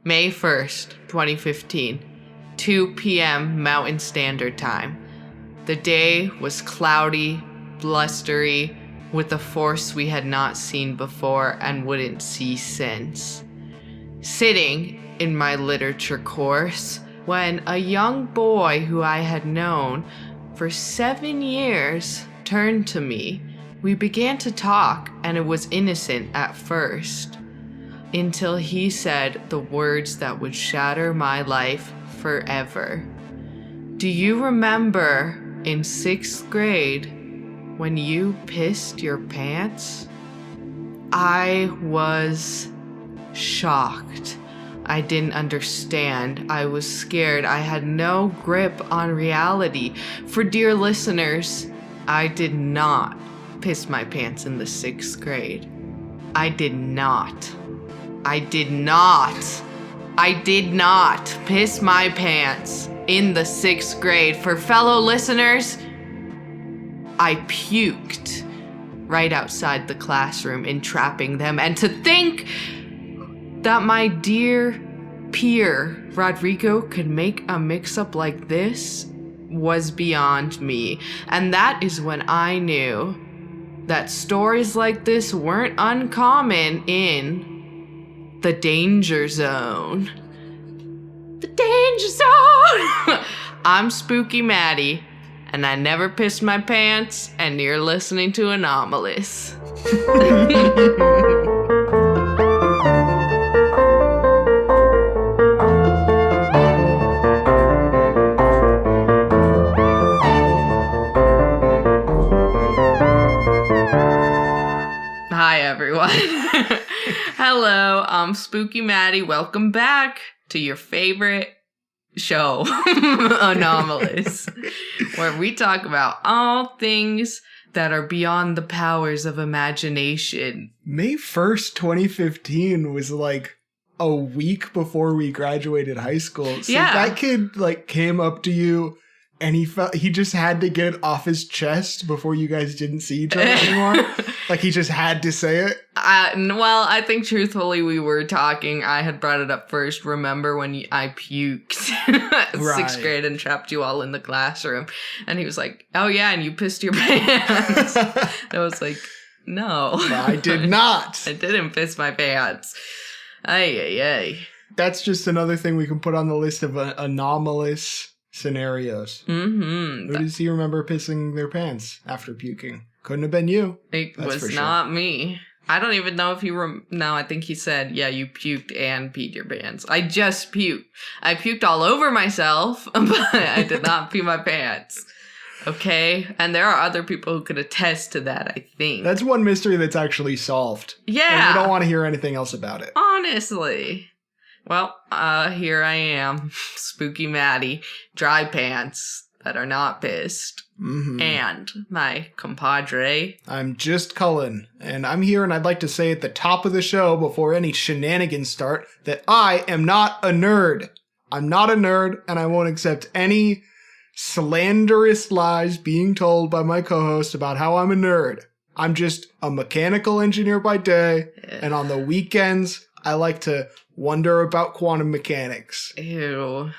May 1st, 2015, 2 p.m. Mountain Standard Time. The day was cloudy, blustery, with a force we had not seen before and wouldn't see since. Sitting in my literature course, when a young boy who I had known for 7 years turned to me. We began to talk, and it was innocent at first, until he said the words that would shatter my life forever. Do you remember in 6th grade when you pissed your pants? I was shocked. I didn't understand. I was scared. I had no grip on reality. For dear listeners, I did not piss my pants in the 6th grade. I did not piss my pants in the 6th grade. For fellow listeners, I puked right outside the classroom, entrapping them. And to think that my dear peer Rodrigo could make a mix-up like this was beyond me. And that is when I knew that stories like this weren't uncommon in the danger zone. The danger zone! I'm Spooky Maddie, and I never pissed my pants, and you're listening to Anomalous. Hi, everyone. Hello, I'm Spooky Maddie. Welcome back to your favorite show, Anomalous, where we talk about all things that are beyond the powers of imagination. May 1st, 2015 was like a week before we graduated high school. So that kid came up to you and he just had to get it off his chest before you guys didn't see each other anymore. He just had to say it. Well, I think truthfully we were talking. I had brought it up first. Remember when I puked at 6th grade and trapped you all in the classroom? And he was like, oh yeah, and you pissed your pants. I was like, no. I did not. I didn't piss my pants. Ay. That's just another thing we can put on the list of anomalous scenarios. Mm-hmm. Who does he remember pissing their pants after puking? Couldn't have been you. It was not me. I don't even know if you No, I think he said, yeah, you puked and peed your pants. I just puked. I puked all over myself, but I did not pee my pants. Okay? And there are other people who could attest to that, I think. That's one mystery that's actually solved. Yeah. And we don't want to hear anything else about it. Honestly. Well, here I am, Spooky Maddie, dry pants that are not pissed, and my compadre. I'm just Cullen, and I'm here, and I'd like to say at the top of the show, before any shenanigans start, that I am not a nerd. I'm not a nerd, and I won't accept any slanderous lies being told by my co-host about how I'm a nerd. I'm just a mechanical engineer by day, and on the weekends, I like to wonder about quantum mechanics. Ew.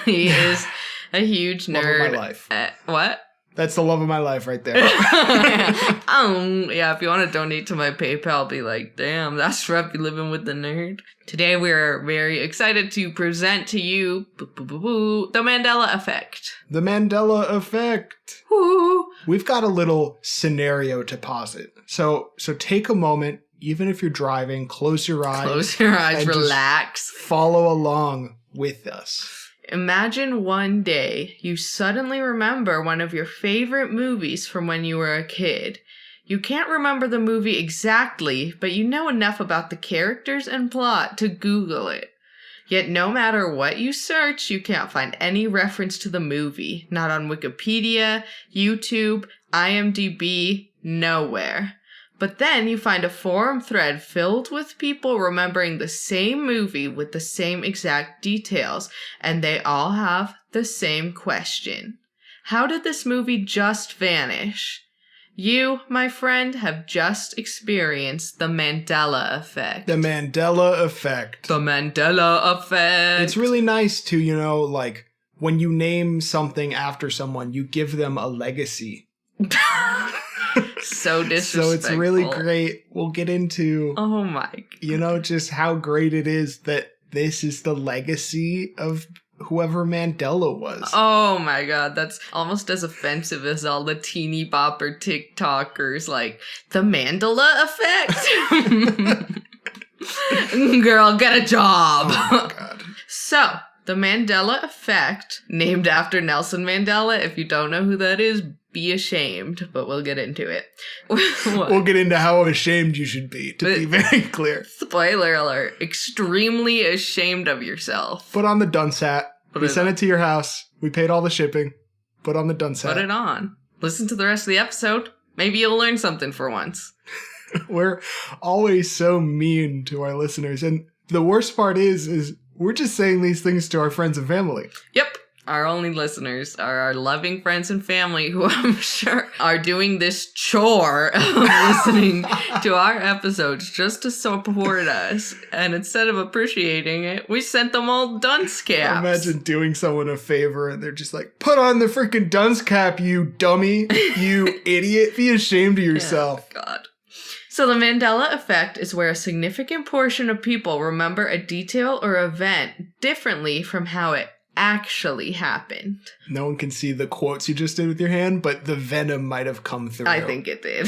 He is a huge nerd. Love of my life. What? That's the love of my life right there. Yeah, if you want to donate to my PayPal, be like, damn, that's rough, you living with the nerd. Today we're very excited to present to you the Mandela Effect. The Mandela Effect. Woo. We've got a little scenario to posit. So take a moment. Even if you're driving, close your eyes, relax. Follow along with us. Imagine one day you suddenly remember one of your favorite movies from when you were a kid. You can't remember the movie exactly, but you know enough about the characters and plot to Google it. Yet no matter what you search, you can't find any reference to the movie. Not on Wikipedia, YouTube, IMDb, nowhere. But then you find a forum thread filled with people remembering the same movie with the same exact details, and they all have the same question. How did this movie just vanish? You, my friend, have just experienced the Mandela Effect. The Mandela Effect. The Mandela Effect. It's really nice to, like, when you name something after someone, you give them a legacy. So disrespectful. So it's really great. We'll get into, oh my God. Just how great it is that this is the legacy of whoever Mandela was. Oh my God, that's almost as offensive as all the teeny bopper TikTokers, like, the Mandela Effect? Girl, get a job. Oh my God. So, the Mandela Effect, named after Nelson Mandela. If you don't know who that is, be ashamed, but we'll get into it. We'll get into how ashamed you should be, to be very clear. Spoiler alert, extremely ashamed of yourself. Put on the dunce hat. We sent it to your house. We paid all the shipping. Put on the dunce hat. Put it on. Listen to the rest of the episode. Maybe you'll learn something for once. We're always so mean to our listeners. And the worst part is we're just saying these things to our friends and family. Yep. Our only listeners are our loving friends and family who I'm sure are doing this chore of listening to our episodes just to support us. And instead of appreciating it, we sent them all dunce caps. Imagine doing someone a favor and they're just like, put on the freaking dunce cap, you dummy, you idiot. Be ashamed of yourself. Oh, God. So the Mandela Effect is where a significant portion of people remember a detail or event differently from how it actually happened. No one can see the quotes you just did with your hand, but the venom might have come through. I think it did.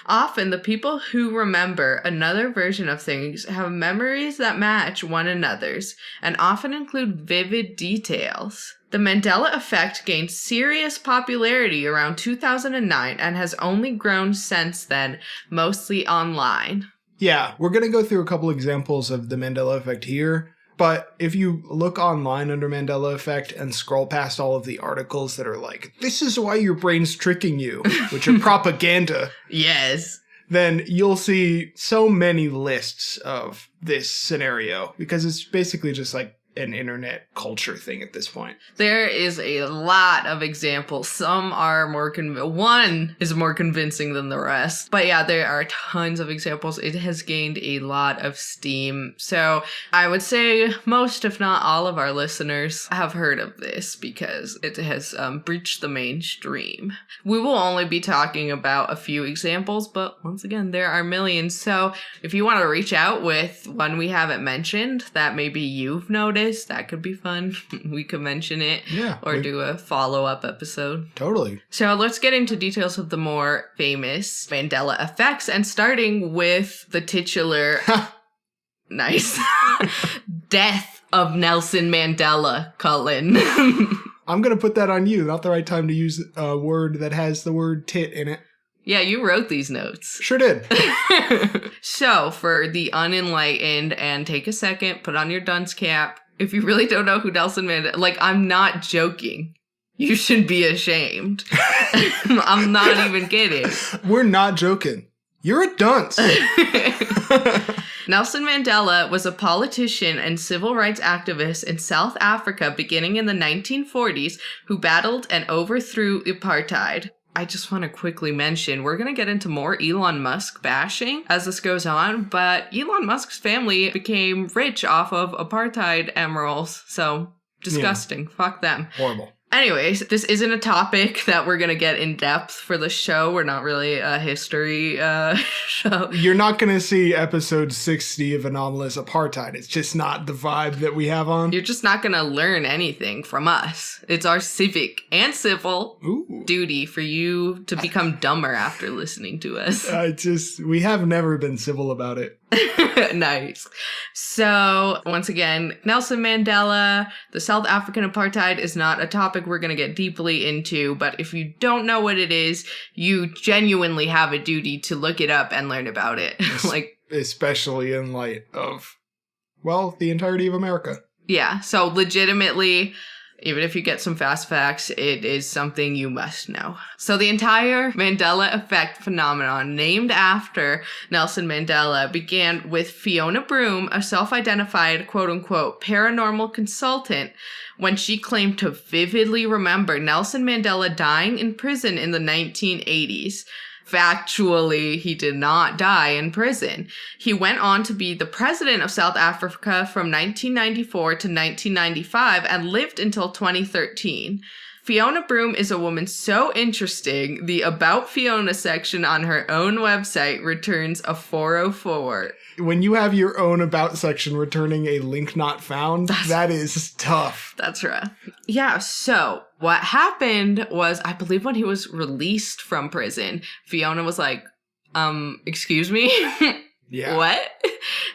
Often, the people who remember another version of things have memories that match one another's and often include vivid details. The Mandela Effect gained serious popularity around 2009 and has only grown since then, mostly online. Yeah, we're going to go through a couple examples of the Mandela Effect here. But if you look online under Mandela Effect and scroll past all of the articles that are like, this is why your brain's tricking you, which are propaganda. Yes. Then you'll see so many lists of this scenario because it's basically just like an internet culture thing at this point. There is a lot of examples. Some are one is more convincing than the rest. But yeah, there are tons of examples. It has gained a lot of steam. So I would say most, if not all of our listeners have heard of this because it has breached the mainstream. We will only be talking about a few examples, but once again, there are millions. So if you want to reach out with one we haven't mentioned that maybe you've noticed, that could be fun. We could mention it. Yeah. Or do a follow-up episode. Totally. So let's get into details of the more famous Mandela effects, and starting with the titular nice death of Nelson Mandela, Cullen. I'm going to put that on you. Not the right time to use a word that has the word tit in it. Yeah, you wrote these notes. Sure did. So, for the unenlightened, and take a second, put on your dunce cap. If you really don't know who Nelson Mandela, like, I'm not joking. You should be ashamed. I'm not even kidding. We're not joking. You're a dunce. Nelson Mandela was a politician and civil rights activist in South Africa beginning in the 1940s who battled and overthrew apartheid. I just want to quickly mention, we're going to get into more Elon Musk bashing as this goes on, but Elon Musk's family became rich off of apartheid emeralds, so disgusting. Yeah. Fuck them. Horrible. Anyways, this isn't a topic that we're going to get in depth for the show. We're not really a history show. You're not going to see episode 60 of Anomalous Apartheid. It's just not the vibe that we have on. You're just not going to learn anything from us. It's our civic and civil duty for you to become dumber after listening to us. We have never been civil about it. Nice. So, once again, Nelson Mandela, the South African apartheid is not a topic we're going to get deeply into, but if you don't know what it is, you genuinely have a duty to look it up and learn about it. Especially in light of, well, the entirety of America. Yeah, so legitimately, even if you get some fast facts, it is something you must know. So the entire Mandela Effect phenomenon, named after Nelson Mandela, began with Fiona Broome, a self-identified quote-unquote paranormal consultant, when she claimed to vividly remember Nelson Mandela dying in prison in the 1980s. Factually, he did not die in prison. He went on to be the president of South Africa from 1994 to 1995 and lived until 2013. Fiona Broom is a woman so interesting, the About Fiona section on her own website returns a 404. When you have your own About section returning a link not found, that is tough. That's right. Yeah, so what happened was, I believe when he was released from prison, Fiona was like, excuse me? Yeah. What?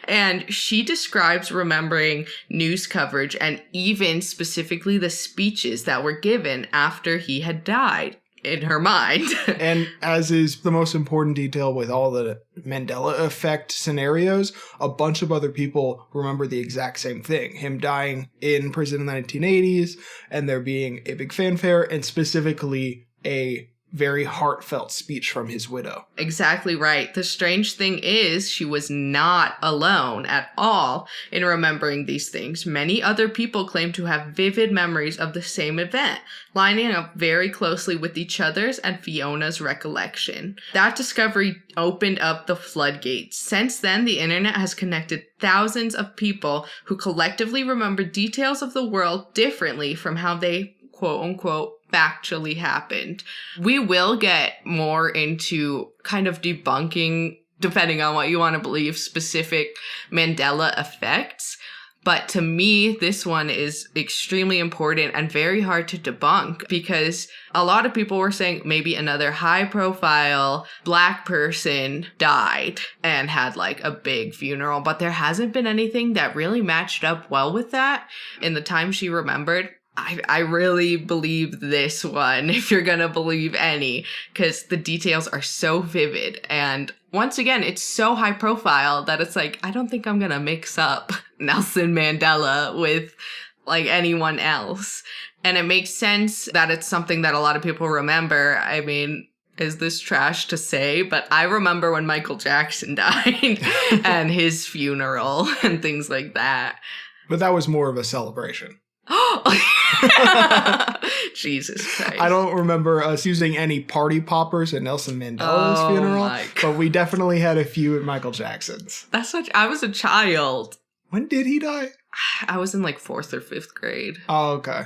And she describes remembering news coverage and even specifically the speeches that were given after he had died in her mind. And as is the most important detail with all the Mandela Effect scenarios, a bunch of other people remember the exact same thing. Him dying in prison in the 1980s, and there being a big fanfare, and specifically a very heartfelt speech from his widow. Exactly right. The strange thing is she was not alone at all in remembering these things. Many other people claim to have vivid memories of the same event, lining up very closely with each other's and Fiona's recollection. That discovery opened up the floodgates. Since then, the internet has connected thousands of people who collectively remember details of the world differently from how they, quote unquote, factually happened. We will get more into kind of debunking, depending on what you want to believe, specific Mandela effects. But to me, this one is extremely important and very hard to debunk because a lot of people were saying maybe another high profile Black person died and had like a big funeral, but there hasn't been anything that really matched up well with that in the time she remembered. I really believe this one, if you're gonna believe any, because the details are so vivid. And once again, it's so high profile that it's like, I don't think I'm gonna mix up Nelson Mandela with like anyone else. And it makes sense that it's something that a lot of people remember. I mean, is this trash to say? But I remember when Michael Jackson died and his funeral and things like that. But that was more of a celebration. Jesus Christ. I don't remember us using any party poppers at Nelson Mandela's funeral, but we definitely had a few at Michael Jackson's. I was a child. When did he die? I was in like 4th or 5th grade. Oh, okay.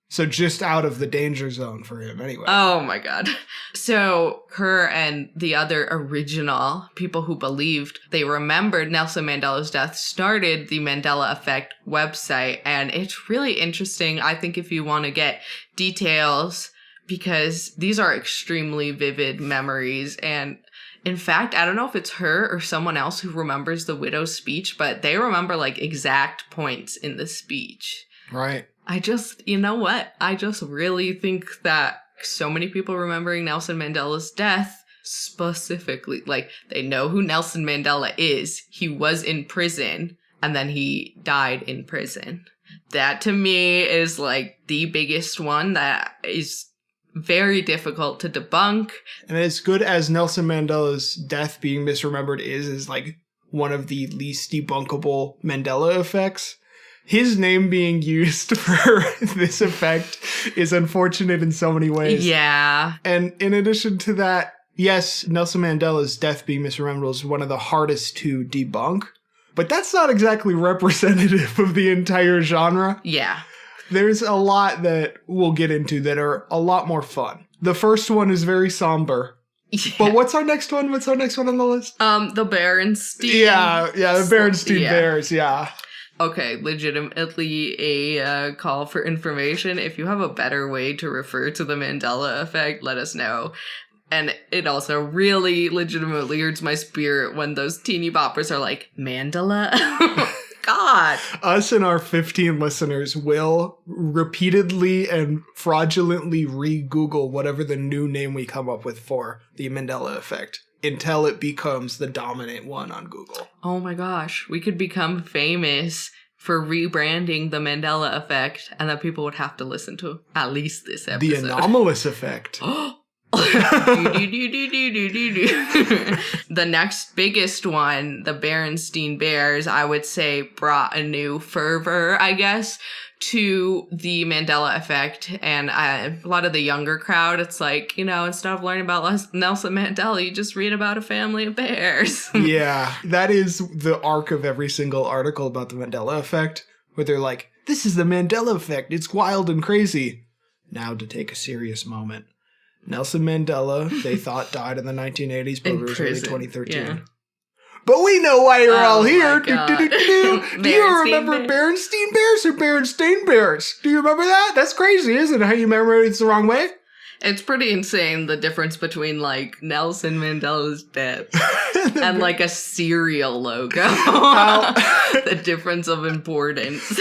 So just out of the danger zone for him anyway. Oh my God. So her and the other original people who believed they remembered Nelson Mandela's death started the Mandela Effect website. And it's really interesting, I think, if you want to get details, because these are extremely vivid memories. And in fact, I don't know if it's her or someone else who remembers the widow's speech, but they remember like exact points in the speech. Right. You know what? I just really think that so many people remembering Nelson Mandela's death specifically, like they know who Nelson Mandela is. He was in prison and then he died in prison. That to me is like the biggest one that is very difficult to debunk. And as good as Nelson Mandela's death being misremembered is like one of the least debunkable Mandela effects, his name being used for this effect is unfortunate in so many ways. Yeah. And in addition to that, yes, Nelson Mandela's death being misremembered is one of the hardest to debunk, but that's not exactly representative of the entire genre. Yeah. There's a lot that we'll get into that are a lot more fun. The first one is very somber. Yeah. But what's our next one? What's our next one on the list? The Berenstein. Yeah, the Berenstein Bears, yeah. Okay, legitimately a call for information. If you have a better way to refer to the Mandela effect, let us know. And it also really legitimately hurts my spirit when those teeny boppers are like, Mandela? God. Us and our 15 listeners will repeatedly and fraudulently re-Google whatever the new name we come up with for the Mandela effect until it becomes the dominant one on Google. Oh my gosh. We could become famous for rebranding the Mandela effect, and then people would have to listen to at least this episode. The anomalous effect. The next biggest one, the Berenstein Bears, I would say brought a new fervor, I guess, to the Mandela Effect. And a lot of the younger crowd, it's like, instead of learning about Nelson Mandela, you just read about a family of bears. Yeah, that is the arc of every single article about the Mandela Effect, where they're like, this is the Mandela Effect, it's wild and crazy. Now to take a serious moment. Nelson Mandela, they thought, died in the 1980s, but it was really 2013. Yeah. But we know why you're all here. Do you remember Berenstein Bears or Berenstein Bears? Do you remember that? That's crazy, isn't it? How you remember it's the wrong way? It's pretty insane, the difference between, Nelson Mandela's death and, a cereal logo. The difference of importance.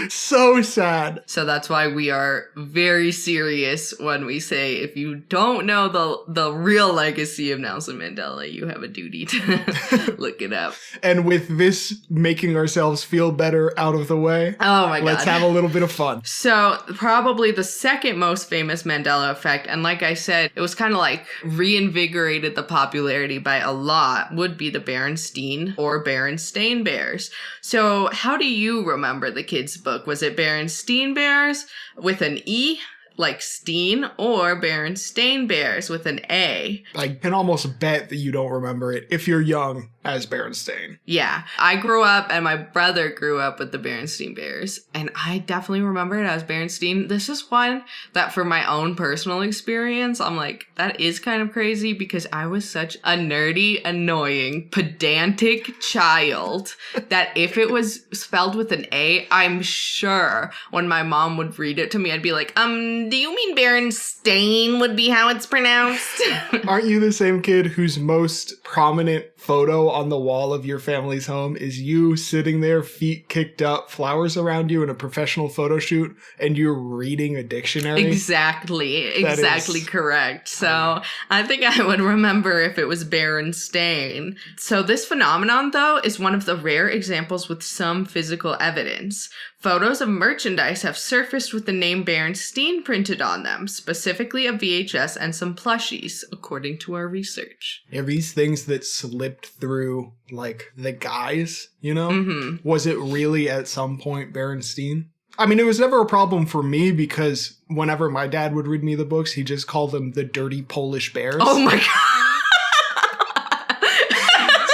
So sad. So that's why we are very serious when we say, if you don't know the real legacy of Nelson Mandela, you have a duty to look it up. And with this making ourselves feel better out of the way, oh my God, let's have a little bit of fun. So probably the second most famous Mandela Effect, and like I said, it was kind of reinvigorated the popularity by a lot, would be the Berenstein or Berenstein Bears. So how do you remember the kids' book? Was it Berenstein Bears with an E, like Steen, or Berenstain Bears with an A? I can almost bet that you don't remember it if you're young as Berenstain. Yeah. I grew up and my brother grew up with the Berenstein Bears, and I definitely remember it as Berenstein. This is one that for my own personal experience, I'm like, that is kind of crazy because I was such a nerdy, annoying, pedantic child that if it was spelled with an A, I'm sure when my mom would read it to me, I'd be like, do you mean Berenstain would be how it's pronounced? Aren't you the same kid whose most prominent photo on the wall of your family's home is you sitting there, feet kicked up, flowers around you in a professional photo shoot, and you're reading a dictionary? Exactly correct. So I think I would remember if it was Berenstain. So this phenomenon, though, is one of the rare examples with some physical evidence. Photos of merchandise have surfaced with the name Berenstein printed on them, specifically a VHS and some plushies, according to our research. Yeah, these things that slipped through, the guys, Mm-hmm. Was it really at some point Berenstein? I mean, it was never a problem for me because whenever my dad would read me the books, he just called them the dirty Polish bears. Oh my God.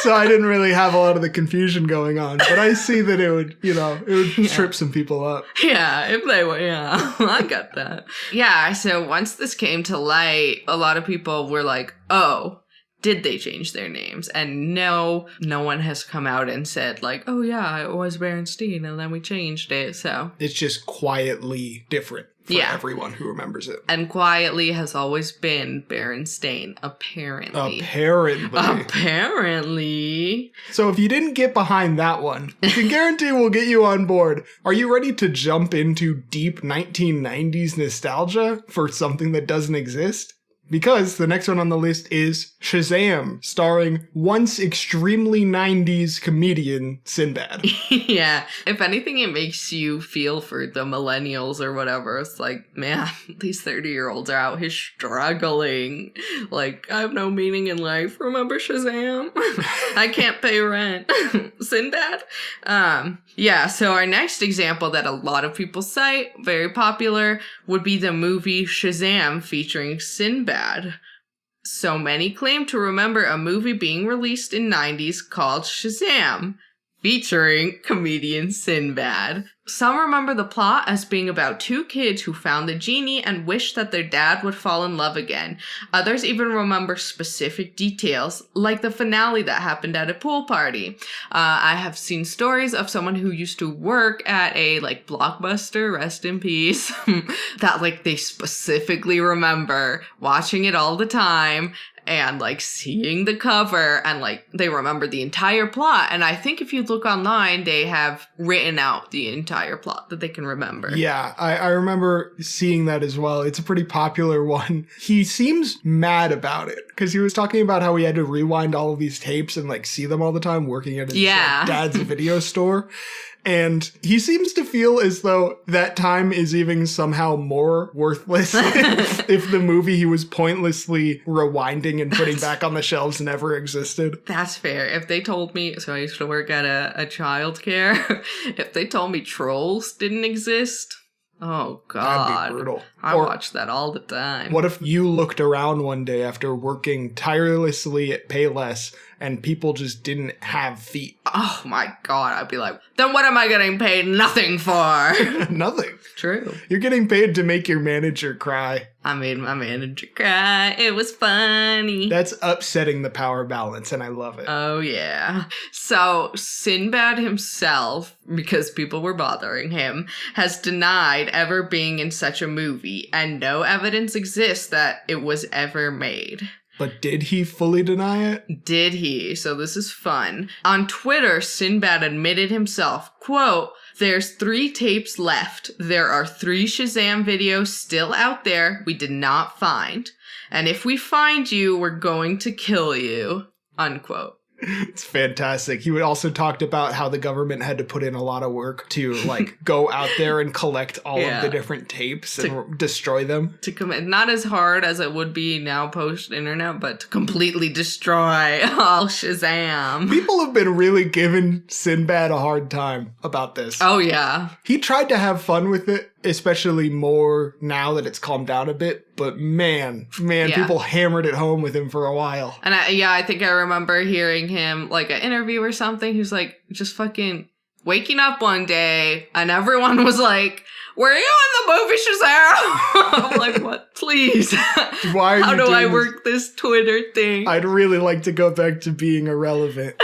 So I didn't really have a lot of the confusion going on, but I see that it would trip some people up. Yeah, if they were, yeah, I got that. Yeah, so once this came to light, a lot of people were like, oh, did they change their names? And no one has come out and said oh yeah, it was Berenstein and then we changed it, so. It's just quietly different. For everyone who remembers it. And quietly has always been Berenstain, apparently. Apparently. So if you didn't get behind that one, I can guarantee we'll get you on board. Are you ready to jump into deep 1990s nostalgia for something that doesn't exist? Because the next one on the list is Shazam, starring once extremely 90s comedian Sinbad. Yeah. If anything, it makes you feel for the millennials or whatever. It's like, man, these 30-year-olds are out here struggling. I have no meaning in life. Remember Shazam? I can't pay rent. Sinbad? Yeah, so our next example that a lot of people cite, very popular, would be the movie Shazam featuring Sinbad. So many claim to remember a movie being released in 90s called Shazam, featuring comedian Sinbad. Some remember the plot as being about two kids who found the genie and wished that their dad would fall in love again. Others even remember specific details, like the finale that happened at a pool party. I have seen stories of someone who used to work at a Blockbuster, rest in peace, that they specifically remember watching it all the time and seeing the cover and they remember the entire plot. And I think if you look online, they have written out the entire plot that they can remember. Yeah, I remember seeing that as well. It's a pretty popular one. He seems mad about it because he was talking about how he had to rewind all of these tapes and see them all the time working at his dad's video store. And he seems to feel as though that time is even somehow more worthless if the movie he was pointlessly rewinding and putting back on the shelves never existed. That's fair. If they told me, so I used to work at a childcare, if they told me Trolls didn't exist, oh God. That'd be brutal. I watch that all the time. What if you looked around one day after working tirelessly at Payless and people just didn't have feet? Oh my God. I'd be like, then what am I getting paid nothing for? Nothing. True. You're getting paid to make your manager cry. I made my manager cry. It was funny. That's upsetting the power balance, and I love it. Oh, yeah. So, Sinbad himself, because people were bothering him, has denied ever being in such a movie, and no evidence exists that it was ever made. But did he fully deny it? Did he? So this is fun. On Twitter, Sinbad admitted himself, quote, "There's 3 tapes left. There are 3 Shazam videos still out there we did not find. And if we find you, we're going to kill you." Unquote. It's fantastic. He also talked about how the government had to put in a lot of work to like go out there and collect all of the different tapes and destroy them. To commit, not as hard as it would be now post-internet, but to completely destroy all Shazam. People have been really giving Sinbad a hard time about this. Oh, yeah. He tried to have fun with it, especially more now that it's calmed down a bit. But man, people hammered it home with him for a while. And I think I remember hearing him, like, an interview or something. He was, like, just fucking waking up one day, and everyone was like, "Were you in the movie Shazam?" I'm like, what? Please. Why are How you do doing I this? work this Twitter thing? I'd really like to go back to being irrelevant.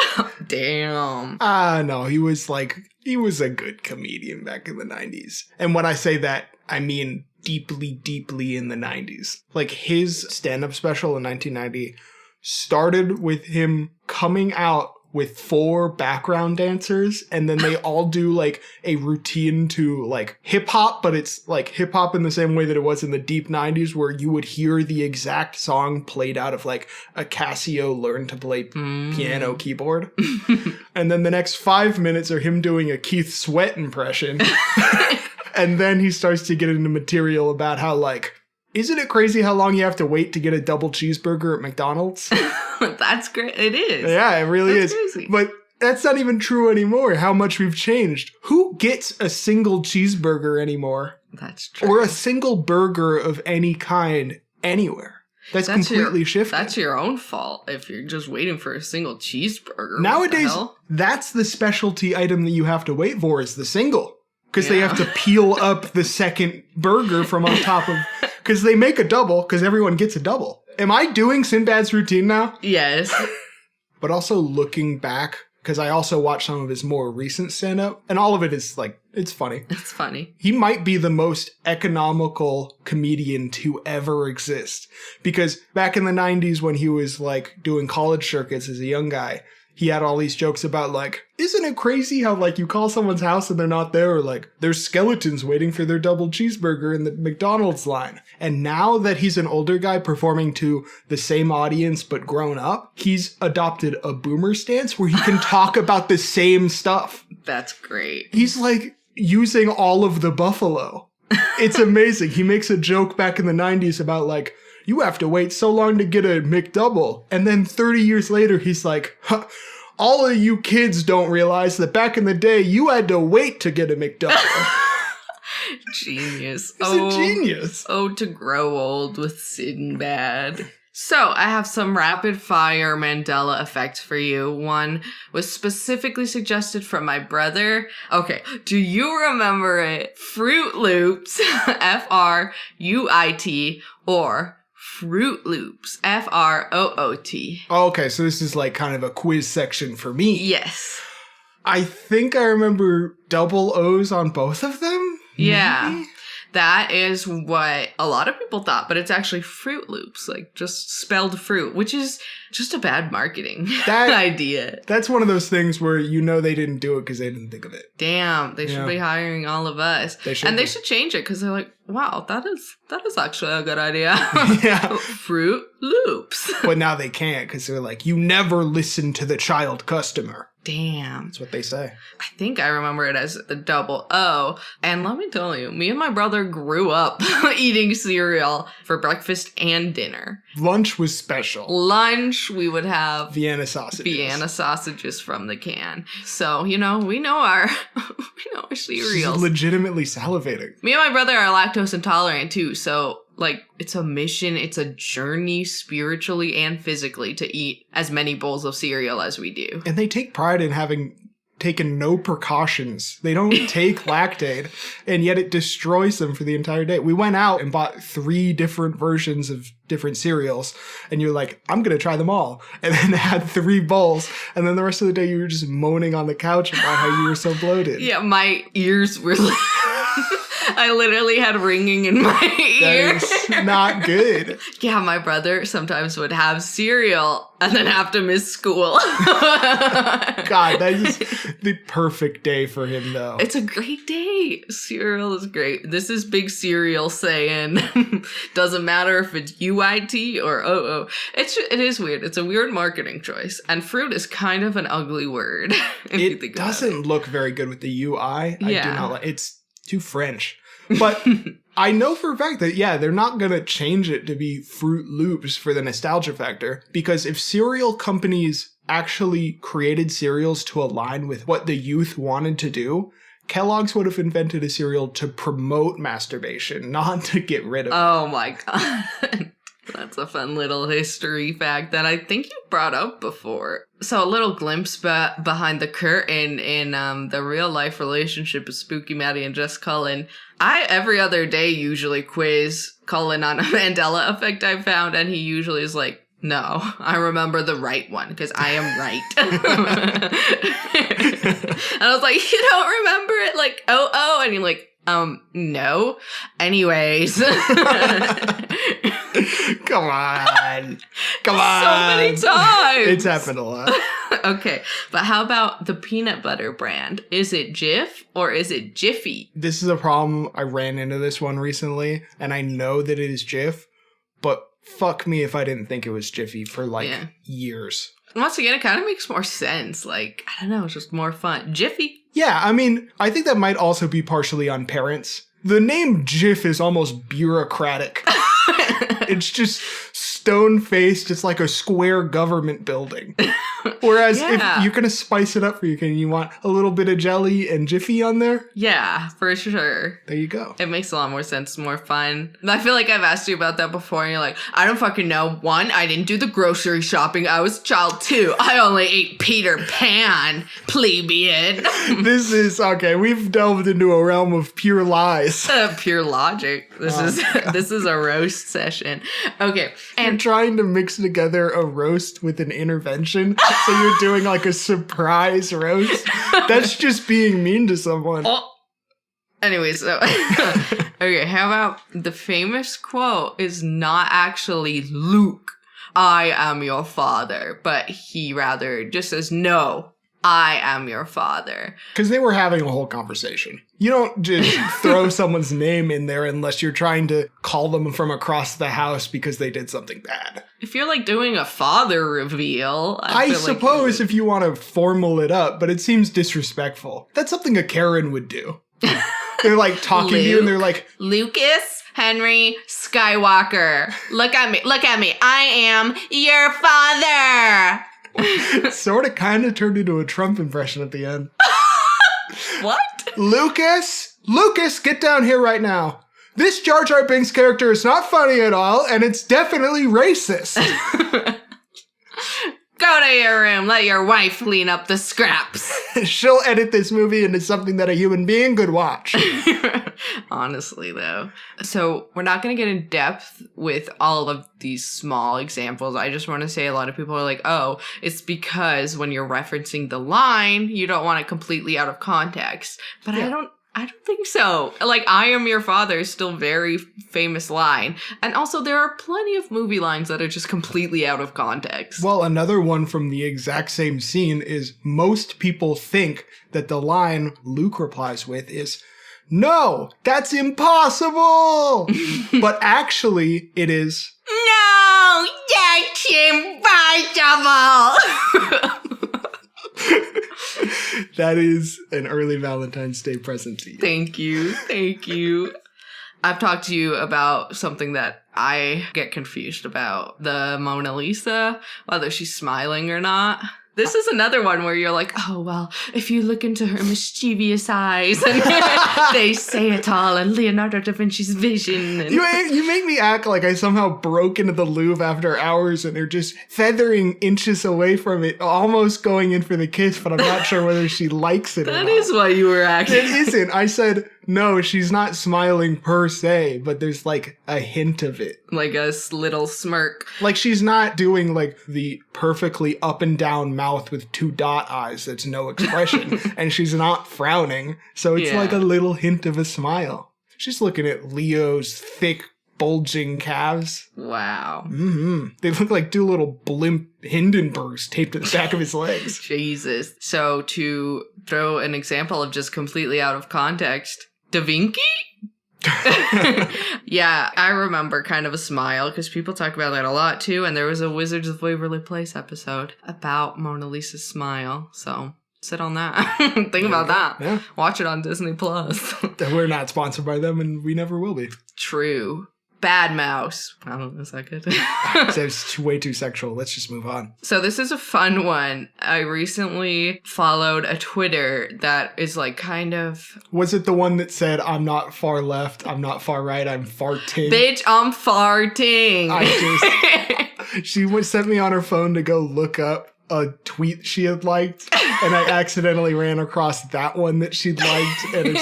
Damn. No, he was a good comedian back in the 90s. And when I say that, I mean deeply, deeply in the 90s. Like, his stand-up special in 1990 started with him coming out with 4 background dancers, and then they all do, like, a routine to, like, hip-hop, but it's, like, hip-hop in the same way that it was in the deep 90s, where you would hear the exact song played out of, like, a Casio learn-to-play piano keyboard. And then the next 5 minutes are him doing a Keith Sweat impression. And then he starts to get into material about how, like, isn't it crazy how long you have to wait to get a double cheeseburger at McDonald's? That's great. It is. Yeah, it really That's is. crazy. But that's not even true anymore, how much we've changed. Who gets a single cheeseburger anymore? That's true. Or a single burger of any kind anywhere? That's completely shifted. That's your own fault if you're just waiting for a single cheeseburger. Nowadays, What the hell? that's the specialty item that you have to wait for, is the single. Because they have to peel up the second burger from on top of... Because they make a double, because everyone gets a double. Am I doing Sinbad's routine now? Yes. But also looking back, because I also watched some of his more recent stand-up, and all of it is, like, it's funny. It's funny. He might be the most economical comedian to ever exist. Because back in the 90s when he was, like, doing college circuits as a young guy, he had all these jokes about, like, isn't it crazy how, like, you call someone's house and they're not there, or, like, there's skeletons waiting for their double cheeseburger in the McDonald's line. And now that he's an older guy performing to the same audience but grown up, he's adopted a boomer stance where he can talk about the same stuff. That's great. He's, like, using all of the buffalo. It's amazing. He makes a joke back in the 90s about, like, you have to wait so long to get a McDouble. And then 30 years later, he's like, huh, all of you kids don't realize that back in the day, you had to wait to get a McDouble. Genius. He's a genius. Oh, to grow old with Sinbad. So, I have some rapid fire Mandela effects for you. One was specifically suggested from my brother. Okay, do you remember it? Fruit Loops, F-R-U-I-T, or Fruit Loops, F-R-O-O-T. Okay, so this is like kind of a quiz section for me. Yes. I think I remember double O's on both of them? Yeah. Maybe? That is what a lot of people thought, but it's actually Fruit Loops, like just spelled fruit, which is Just a bad marketing idea. That's one of those things where they didn't do it because they didn't think of it. Damn, they should be hiring all of us. They should change it because they're like, wow, that is actually a good idea. Yeah. Fruit Loops. But now they can't because they're like, you never listen to the child customer. Damn. That's what they say. I think I remember it as the double O. And let me tell you, me and my brother grew up eating cereal for breakfast and dinner. Lunch was special. Lunch, we would have Vienna sausages from the can. So, we know our cereals. She's legitimately salivating. Me and my brother are lactose intolerant too, so it's a mission, it's a journey spiritually and physically to eat as many bowls of cereal as we do. And they take pride in having taken no precautions. They don't take Lactaid, and yet it destroys them for the entire day. We went out and bought 3 different versions of different cereals, and you're like, I'm going to try them all. And then had 3 bowls, and then the rest of the day you were just moaning on the couch about how you were so bloated. Yeah, my ears were I literally had ringing in my ear. That is not good. Yeah, my brother sometimes would have cereal and then have to miss school. God, that is the perfect day for him, though. It's a great day. Cereal is great. This is big cereal saying, doesn't matter if it's UIT or OO. It is weird. It's a weird marketing choice. And fruit is kind of an ugly word. It doesn't look very good with the UI. Yeah. I do not like it's too French. But I know for a fact that, they're not going to change it to be Fruit Loops for the nostalgia factor. Because if cereal companies actually created cereals to align with what the youth wanted to do, Kellogg's would have invented a cereal to promote masturbation, not to get rid of it. Oh my God. That's a fun little history fact that I think you brought up before. So a little glimpse behind the curtain in the real life relationship of Spooky Maddie and Jess Cullen. I, every other day, usually quiz Cullen on a Mandela effect I found, and he usually is like, no, I remember the right one because I am right. And I was like, you don't remember it? Like, oh, and you're like, no. Anyways. Come on. So many times. It's happened a lot. Okay, but how about the peanut butter brand? Is it Jif or is it Jiffy? This is a problem. I ran into this one recently, and I know that it is Jif, but fuck me if I didn't think it was Jiffy for years. Once again, it kind of makes more sense. Like, I don't know, it's just more fun. Jiffy. Yeah, I mean, I think that might also be partially on parents. The name Jif is almost bureaucratic. It's just stone-faced. It's like a square government building. Whereas if you're going to spice it up for you want a little bit of jelly and Jiffy on there? Yeah, for sure. There you go. It makes a lot more sense, more fun. I feel like I've asked you about that before, and you're like, I don't fucking know. 1, I didn't do the grocery shopping. I was a child. 2, I only ate Peter Pan, plebeian. This is, okay, we've delved into a realm of pure lies. Pure logic. This is a roast session. Okay. And you're trying to mix together a roast with an intervention. So you're doing like a surprise roast. That's just being mean to someone. Oh. Anyway, so okay, how about the famous quote is not actually Luke, I am your father, but he rather just says, no, I am your father. Because they were having a whole conversation. You don't just throw someone's name in there unless you're trying to call them from across the house because they did something bad. If you're like doing a father reveal, I suppose if you want to formal it up, but it seems disrespectful. That's something a Karen would do. They're like talking to you and they're like, Lucas Henry Skywalker. Look at me. I am your father. Sort of kind of turned into a Trump impression at the end. What? Lucas, get down here right now. This Jar Jar Binks character is not funny at all, and it's definitely racist. Go to your room. Let your wife clean up the scraps. She'll edit this movie into something that a human being could watch. Honestly, though. So we're not going to get in depth with all of these small examples. I just want to say a lot of people are like, oh, it's because when you're referencing the line, you don't want it completely out of context. But yeah. I don't think so. Like, I am your father is still very famous line. And also, there are plenty of movie lines that are just completely out of context. Well, another one from the exact same scene is most people think that the line Luke replies with is, "No, that's impossible!" But actually, it is, "No, that's impossible!" That is an early Valentine's Day present to you. Thank you. I've talked to you about something that I get confused about. The Mona Lisa, whether she's smiling or not. This is another one where you're like, oh, well, if you look into her mischievous eyes, and they say it all, and Leonardo da Vinci's vision. And You make me act like I somehow broke into the Louvre after hours and they're just feathering inches away from it, almost going in for the kiss, but I'm not sure whether she likes it or not. That is why you were acting. It isn't. I said, no, she's not smiling per se, but there's like a hint of it. Like a little smirk. Like she's not doing like the perfectly up and down mouth with 2 dot eyes that's no expression. And she's not frowning. So it's like a little hint of a smile. She's looking at Leo's thick, bulging calves. Wow. They look like 2 little blimp Hindenburgs taped to the back of his legs. Jesus. So to throw an example of just completely out of context, Da Vinci? Yeah, I remember kind of a smile because people talk about that a lot too. And there was a Wizards of Waverly Place episode about Mona Lisa's smile. So sit on that. Think about that. Yeah. Watch it on Disney Plus. We're not sponsored by them and we never will be. True. Bad Mouse. I don't know, is that good? It's way too sexual. Let's just move on. So this is a fun one. I recently followed a Twitter that is like kind of... Was it the one that said, I'm not far left, I'm not far right, I'm farting? Bitch, I'm farting. She sent me on her phone to go look up a tweet she had liked, and I accidentally ran across that one that she'd liked, and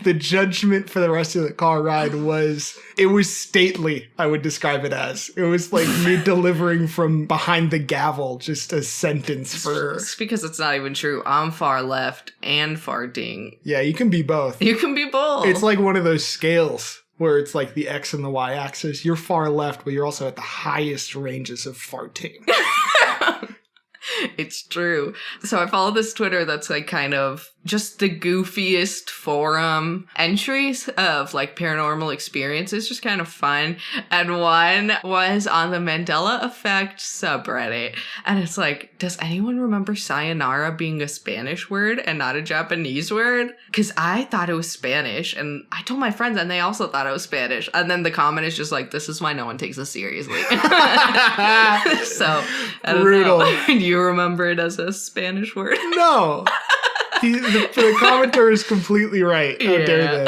the judgment for the rest of the car ride was, it was stately, I would describe it as. It was like me delivering from behind the gavel, just a sentence for her. It's because it's not even true. I'm far left and farting. Yeah, you can be both. You can be both. It's like one of those scales where it's like the X and the Y axis. You're far left, but you're also at the highest ranges of farting. It's true. So I follow this Twitter that's like kind of just the goofiest forum entries of like paranormal experiences, just kind of fun. And one was on the Mandela Effect subreddit. And it's like, does anyone remember sayonara being a Spanish word and not a Japanese word? Because I thought it was Spanish and I told my friends and they also thought it was Spanish. And then the comment is just like, this is why no one takes us seriously. So, I don't Brutal. know. Do you remember it as a Spanish word? No. The commenter is completely right. How dare they?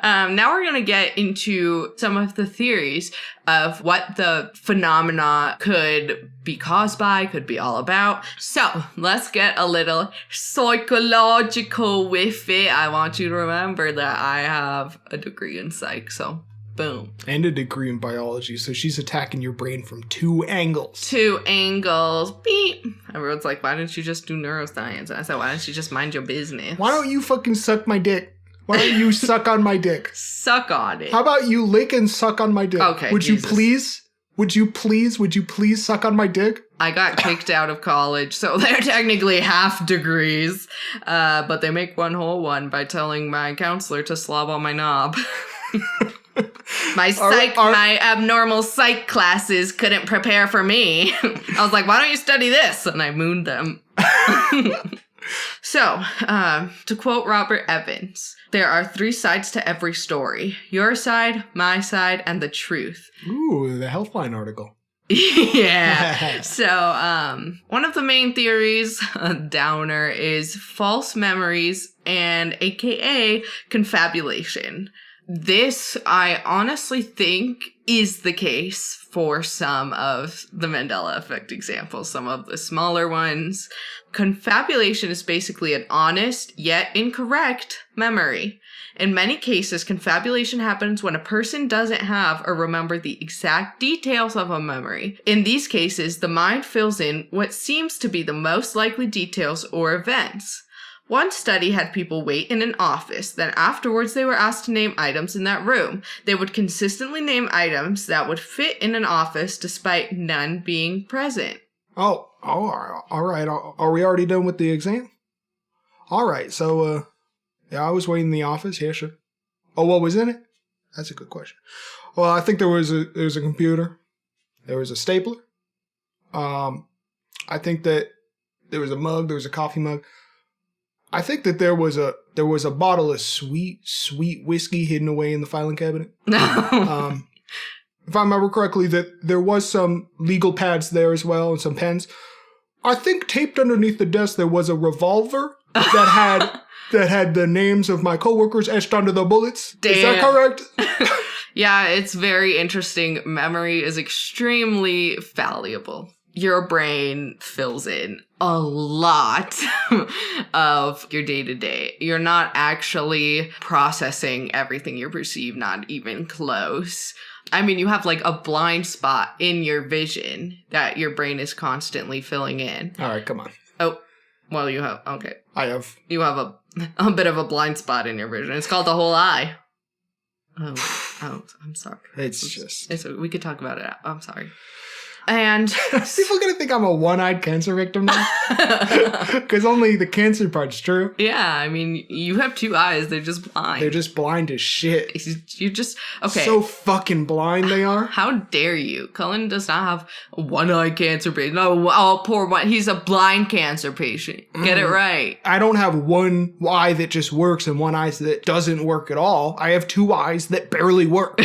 Now we're going to get into some of the theories of what the phenomena could be caused by, could be all about. So let's get a little psychological with it. I want you to remember that I have a degree in psych, so boom. And a degree in biology, so she's attacking your brain from 2 angles. 2 angles. Beep. Everyone's like, why don't you just do neuroscience? And I said, why don't you just mind your business? Why don't you fucking suck my dick? Why don't you suck on my dick? Suck on it. How about you lick and suck on my dick? Okay, Would Jesus. you please? Would you please suck on my dick? I got kicked out of college, so they're technically half degrees. But they make one whole one by telling my counselor to slob on my knob. My abnormal psych classes couldn't prepare for me. I was like, why don't you study this? And I mooned them. So, to quote Robert Evans, there are 3 sides to every story. Your side, my side, and the truth. Ooh, the Healthline article. Yeah. So, one of the main theories, a downer, is false memories and AKA confabulation. This, I honestly think, is the case for some of the Mandela Effect examples, some of the smaller ones. Confabulation is basically an honest, yet incorrect memory. In many cases, confabulation happens when a person doesn't have or remember the exact details of a memory. In these cases, the mind fills in what seems to be the most likely details or events. One study had people wait in an office. Then afterwards, they were asked to name items in that room. They would consistently name items that would fit in an office despite none being present. Oh, all right. Are we already done with the exam? All right. So, yeah, I was waiting in the office. Yeah, sure. Oh, what was in it? That's a good question. Well, I think there was a computer. There was a stapler. I think that there was a mug. There was a coffee mug. I think that there was a bottle of sweet whiskey hidden away in the filing cabinet. If I remember correctly, that there was some legal pads there as well and some pens. I think taped underneath the desk there was a revolver that had the names of my coworkers etched onto the bullets. Damn. Is that correct? Yeah, it's very interesting. Memory is extremely fallible. Your brain fills in a lot of your day-to-day. You're not actually processing everything you perceive, not even close. I mean, you have like a blind spot in your vision that your brain is constantly filling in. All right, come on. Oh, well, you have, okay. You have a bit of a blind spot in your vision. It's called the whole eye. Oh, I'm sorry. We could talk about it. I'm sorry. And people are gonna think I'm a one-eyed cancer victim now, because only the cancer part's true. Yeah, I mean, you have two eyes. They're just blind. They're just blind as shit. You're just okay. So fucking blind they are. How dare you? Cullen does not have a one-eyed cancer patient. No, oh, poor one. He's a blind cancer patient. Get it right. I don't have one eye that just works and one eye that doesn't work at all. I have two eyes that barely work.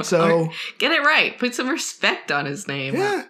So get it right. Put some respect on his name. Yeah.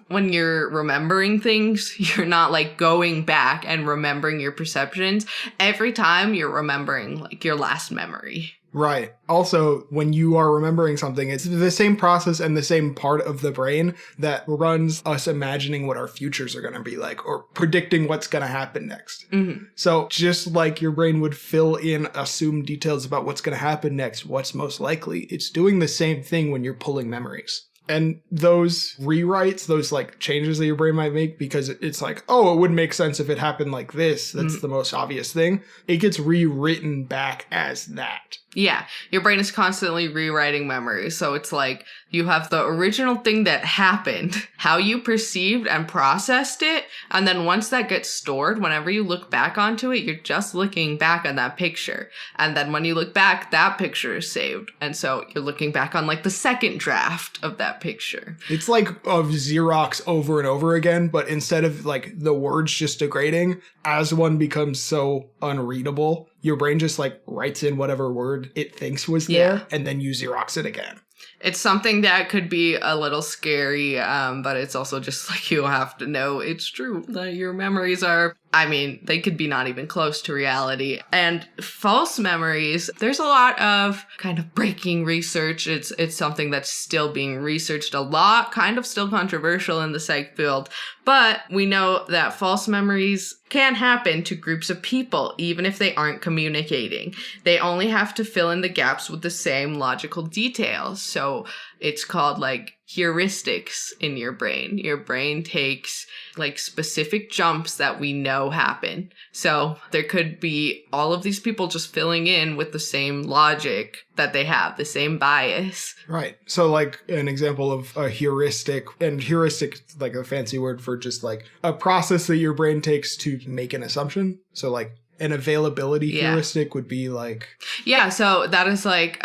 When you're remembering things, you're not like going back and remembering your perceptions. Every time you're remembering like your last memory. Right. Also, when you are remembering something, it's the same process and the same part of the brain that runs us imagining what our futures are going to be like or predicting what's going to happen next. Mm-hmm. So just like your brain would fill in assumed details about what's going to happen next, what's most likely, it's doing the same thing when you're pulling memories. And those rewrites, those like changes that your brain might make, because it's like, oh, it would make sense if it happened like this. That's the most obvious thing. It gets rewritten back as that. Yeah, your brain is constantly rewriting memories. So it's like you have the original thing that happened, how you perceived and processed it. And then once that gets stored, whenever you look back onto it, you're just looking back on that picture. And then when you look back, that picture is saved. And so you're looking back on like the second draft of that picture. It's like of Xerox over and over again, but instead of like the words just degrading, as one becomes so unreadable, your brain just like writes in whatever word it thinks was there, and then you Xerox it again. It's something that could be a little scary, but it's also just like you have to know it's true. That your memories are, I mean, they could be not even close to reality. And false memories, there's a lot of kind of breaking research. It's something that's still being researched a lot, kind of still controversial in the psych field. But we know that false memories can happen to groups of people, even if they aren't communicating. They only have to fill in the gaps with the same logical details. So it's called like heuristics in your brain. Your brain takes like specific jumps that we know happen. So there could be all of these people just filling in with the same logic that they have, the same bias. Right. So like an example of a heuristic, and heuristic is like a fancy word for just like a process that your brain takes to make an assumption. So like an availability heuristic would be like... Yeah, so that is like,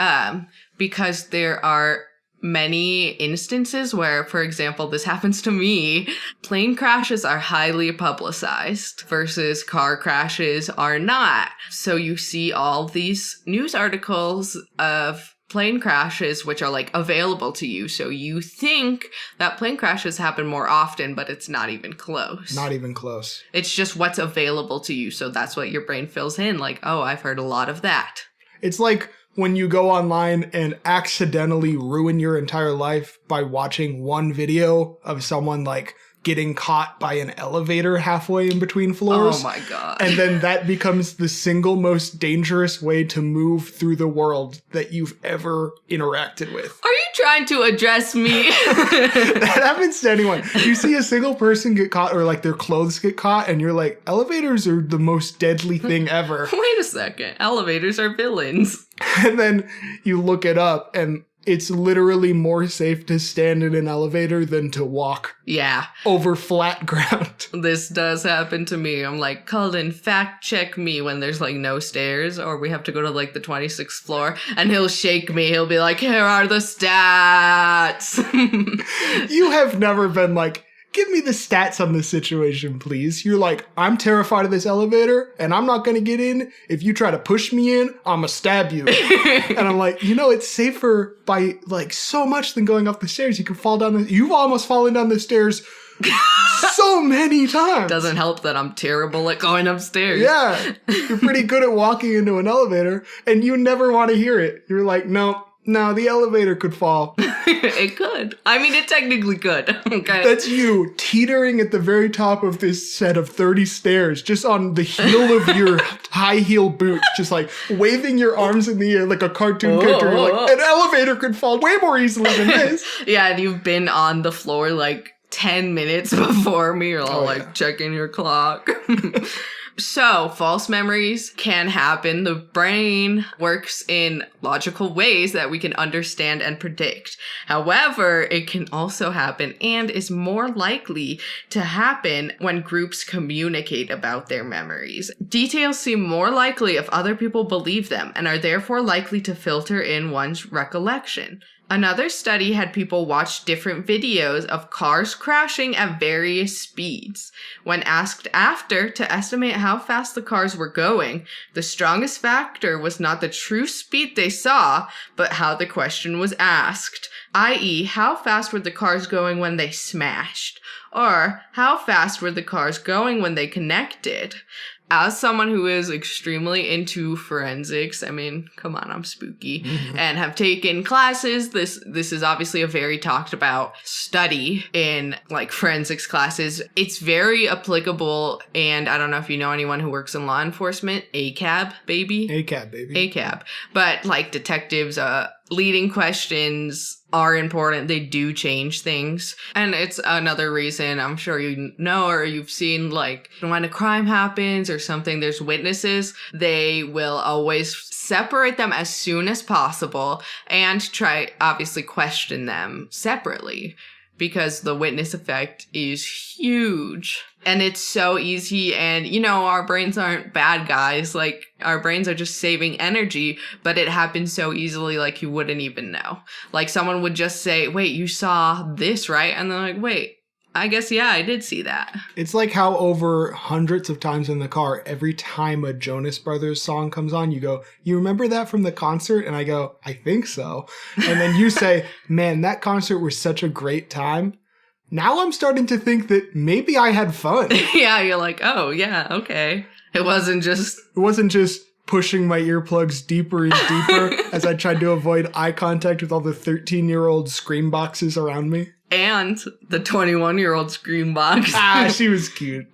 because there are many instances where, for example, this happens to me, plane crashes are highly publicized versus car crashes are not. So you see all these news articles of plane crashes which are like available to you. So you think that plane crashes happen more often, but it's not even close. Not even close. It's just what's available to you. So that's what your brain fills in. Like, oh, I've heard a lot of that. It's like when you go online and accidentally ruin your entire life by watching one video of someone like getting caught by an elevator halfway in between floors. Oh my God. And then that becomes the single most dangerous way to move through the world that you've ever interacted with. Are you trying to address me. That happens to anyone. You see a single person get caught or like their clothes get caught and you're like, elevators are the most deadly thing ever. Wait a second. Elevators are villains. And then you look it up and it's literally more safe to stand in an elevator than to walk over flat ground. This does happen to me. I'm like, Cullen, fact check me when there's like no stairs or we have to go to like the 26th floor, and he'll shake me. He'll be like, here are the stats. You have never been like, give me the stats on this situation, please. You're like, I'm terrified of this elevator, and I'm not going to get in. If you try to push me in, I'm going to stab you. And I'm like, it's safer by, like, so much than going up the stairs. You can fall down You've almost fallen down the stairs so many times. Doesn't help that I'm terrible at going upstairs. Yeah. You're pretty good at walking into an elevator, and you never want to hear it. You're like, no, the elevator could fall. It could. I mean, it technically could. Okay. That's you teetering at the very top of this set of 30 stairs, just on the heel of your high heel boots, just like waving your arms in the air like a cartoon character. You're like, an elevator could fall way more easily than this. Yeah, and you've been on the floor like 10 minutes before me. You're all checking your clock. So, false memories can happen. The brain works in logical ways that we can understand and predict. However, it can also happen and is more likely to happen when groups communicate about their memories. Details seem more likely if other people believe them and are therefore likely to filter in one's recollection. Another study had people watch different videos of cars crashing at various speeds. When asked after to estimate how fast the cars were going, the strongest factor was not the true speed they saw, but how the question was asked, i.e., how fast were the cars going when they smashed, or how fast were the cars going when they connected. As someone who is extremely into forensics, I mean, come on, I'm spooky, and have taken classes, this is obviously a very talked about study in like forensics classes. It's very applicable, and I don't know if you know anyone who works in law enforcement, ACAB, baby. ACAB. But like detectives, leading questions are important. They do change things. And it's another reason, I'm sure you know or you've seen, like when a crime happens or something, there's witnesses. They will always separate them as soon as possible and try, obviously, question them separately, because the witness effect is huge. And it's so easy, and, our brains aren't bad guys. Like, our brains are just saving energy, but it happens so easily, like, you wouldn't even know. Like, someone would just say, wait, you saw this, right? And they're like, wait, I guess, yeah, I did see that. It's like how over hundreds of times in the car, every time a Jonas Brothers song comes on, you go, you remember that from the concert? And I go, I think so. And then you say, man, that concert was such a great time. Now I'm starting to think that maybe I had fun. Yeah, you're like, oh, yeah, okay. It wasn't just pushing my earplugs deeper and deeper as I tried to avoid eye contact with all the 13-year-old scream boxes around me. And the 21-year-old scream box. She was cute.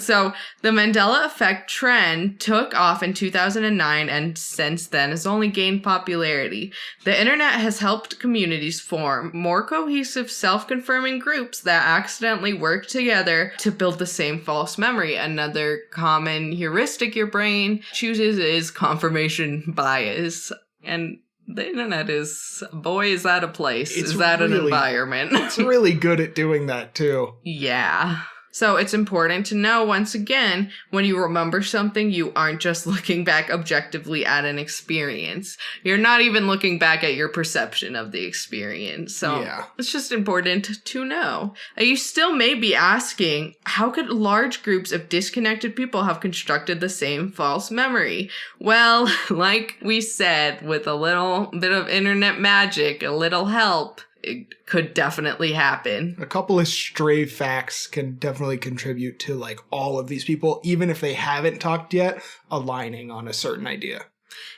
So the Mandela Effect trend took off in 2009 and since then has only gained popularity. The internet has helped communities form more cohesive, self-confirming groups that accidentally work together to build the same false memory. Another common heuristic your brain chooses is confirmation bias. And the internet is, boy, is that a place. Is that an environment? It's really good at doing that too. Yeah. So it's important to know, once again, when you remember something, you aren't just looking back objectively at an experience. You're not even looking back at your perception of the experience. So It's just important to know. You still may be asking, how could large groups of disconnected people have constructed the same false memory? Well, like we said, with a little bit of internet magic, a little help, it could definitely happen. A couple of stray facts can definitely contribute to like all of these people, even if they haven't talked yet, aligning on a certain idea.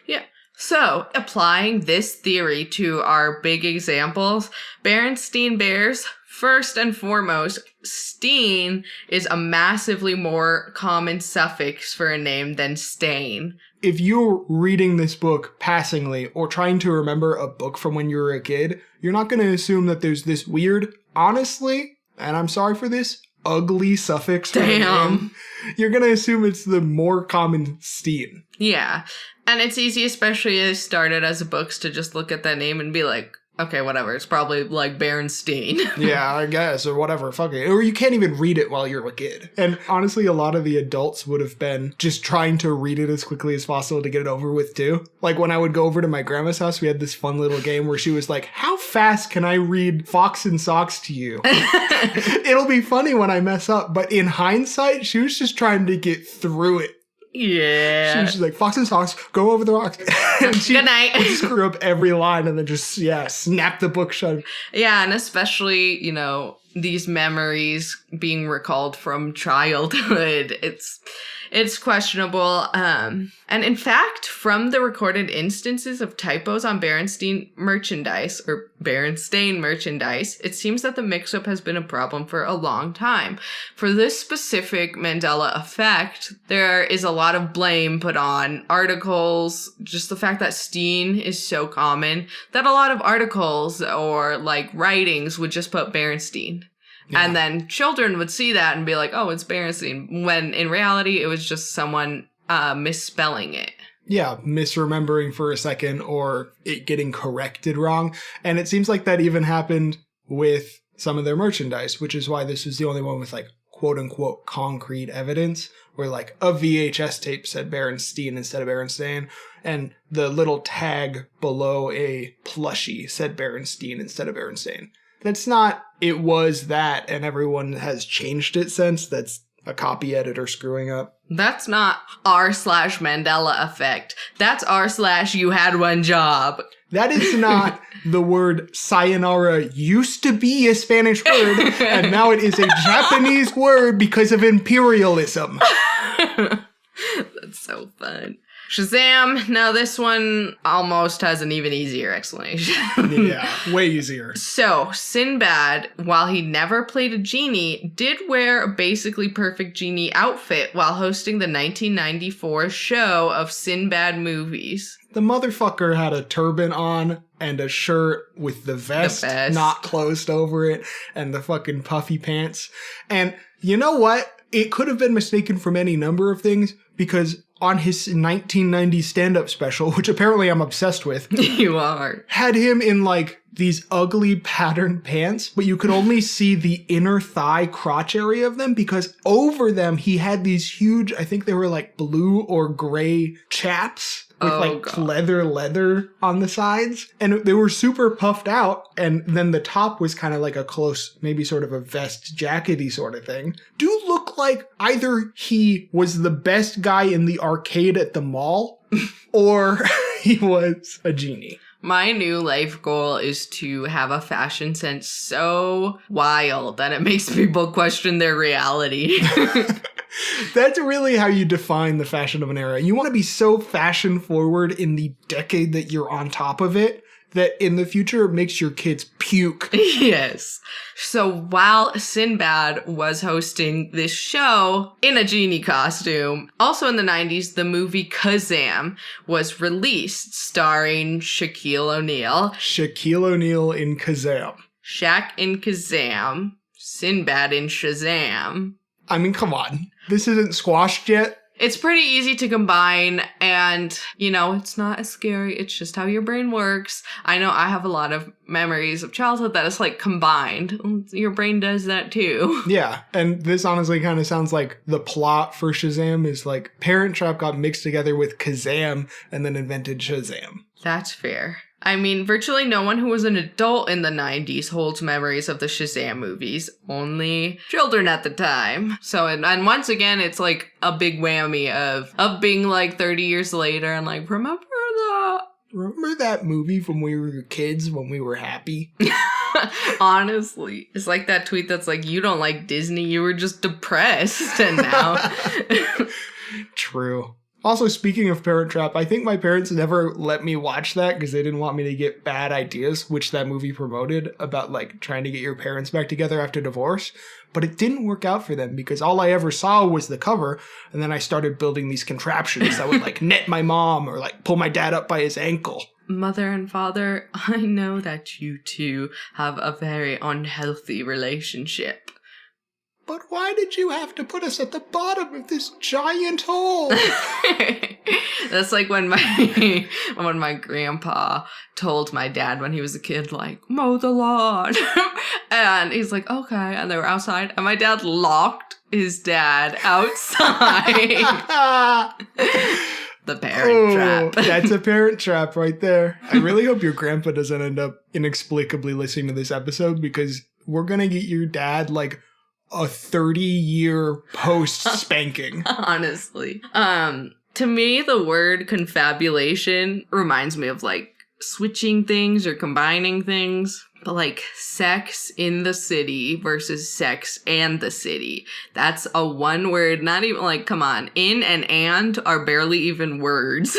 Yeah. So, applying this theory to our big examples, Berenstein Bears, First and foremost, Steen is a massively more common suffix for a name than Stain. If you're reading this book passingly or trying to remember a book from when you were a kid, you're not going to assume that there's this weird, honestly, and I'm sorry for this, ugly suffix. Damn. You're going to assume it's the more common Steen. Yeah. And it's easy, especially as started as books, to just look at that name and be like, okay, whatever. It's probably like Berenstain. Yeah, I guess, or whatever. Fuck it. Or you can't even read it while you're a kid. And honestly, a lot of the adults would have been just trying to read it as quickly as possible to get it over with, too. Like, when I would go over to my grandma's house, we had this fun little game where she was like, how fast can I read Fox and Socks to you? It'll be funny when I mess up, but in hindsight, she was just trying to get through it. Yeah. She was just like, Fox and Socks, go over the rocks. And she Good night. would screw up every line and then just, snap the book shut. Yeah, and especially, these memories being recalled from childhood. It's questionable. And in fact, from the recorded instances of typos on Berenstain merchandise, it seems that the mix-up has been a problem for a long time. For this specific Mandela effect, there is a lot of blame put on articles, just the fact that Steen is so common, that a lot of articles or, writings would just put Berenstain. Yeah. And then children would see that and be like, oh, it's Berenstain, when in reality, it was just someone misspelling it. Yeah, misremembering for a second or it getting corrected wrong. And it seems like that even happened with some of their merchandise, which is why this is the only one with quote unquote concrete evidence, where a VHS tape said Berenstein instead of Berenstain, and the little tag below a plushie said Berenstein instead of Berenstain. That's not, it was that, and everyone has changed it since. That's a copy editor screwing up. That's not r/Mandela effect. That's r/you had one job. That is not the word sayonara used to be a Spanish word, and now it is a Japanese word because of imperialism. That's so fun. Shazam. Now this one almost has an even easier explanation. Yeah, way easier. So, Sinbad, while he never played a genie, did wear a basically perfect genie outfit while hosting the 1994 show of Sinbad movies. The motherfucker had a turban on and a shirt with the vest not closed over it and the fucking puffy pants. And you know what? It could have been mistaken from any number of things, because on his 1990 stand-up special, which apparently I'm obsessed with. You are. Had him in these ugly patterned pants, but you could only see the inner thigh crotch area of them, because over them he had these huge, I think they were blue or gray chaps with leather on the sides. And they were super puffed out. And then the top was kind of like a close, maybe sort of a vest jackety sort of thing. Do look like either he was the best guy in the arcade at the mall or he was a genie. My new life goal is to have a fashion sense so wild that it makes people question their reality. That's really how you define the fashion of an era. You want to be so fashion forward in the decade that you're on top of it, that in the future it makes your kids puke. Yes. So while Sinbad was hosting this show in a genie costume, also in the 90s, the movie Shazam was released, starring Shaquille O'Neal. Shaquille O'Neal in Shazam. Shaq in Shazam. Sinbad in Shazam. I mean, come on. This isn't squashed yet. It's pretty easy to combine, and, it's not as scary. It's just how your brain works. I know I have a lot of memories of childhood that is, combined. Your brain does that, too. Yeah, and this honestly kind of sounds like the plot for Shazam is, Parent Trap got mixed together with Kazam and then invented Shazam. That's fair. I mean, virtually no one who was an adult in the 90s holds memories of the Shazam movies. Only children at the time. So, and once again, it's a big whammy of being 30 years later and remember that? Remember that movie from when we were kids, when we were happy? Honestly. It's like that tweet that's you don't like Disney, you were just depressed, and now... True. Also, speaking of Parent Trap, I think my parents never let me watch that because they didn't want me to get bad ideas, which that movie promoted about like trying to get your parents back together after divorce. But it didn't work out for them because all I ever saw was the cover. And then I started building these contraptions that would like net my mom or like pull my dad up by his ankle. Mother and father, I know that you two have a very unhealthy relationship. But why did you have to put us at the bottom of this giant hole? That's like when my grandpa told my dad when he was a kid, like, mow the lawn. And he's like, okay. And they were outside. And my dad locked his dad outside. The Parent Trap. That's a Parent Trap right there. I really hope your grandpa doesn't end up inexplicably listening to this episode because we're going to get your dad like a 30-year post-spanking. Honestly. To me, the word confabulation reminds me of, like, switching things or combining things. But, like, sex in the city versus sex and the city. That's a one word, not even, like, come on. In and are barely even words.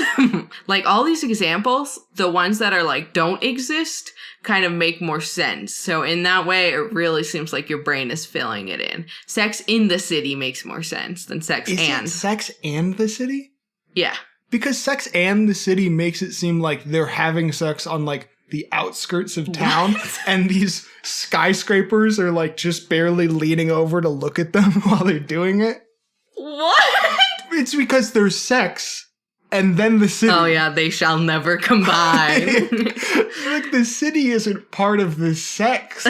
Like, all these examples, the ones that are, like, don't exist, kind of make more sense. So in that way, it really seems like your brain is filling it in. Sex in the city makes more sense than sex Is and. it sex and the city? Yeah. Because sex and the city makes it seem like they're having sex on, like, the outskirts of town, and these skyscrapers are, like, just barely leaning over to look at them while they're doing it. What? It's because there's sex, and then the city. Oh yeah, they shall never combine. Like, the city isn't part of the sex.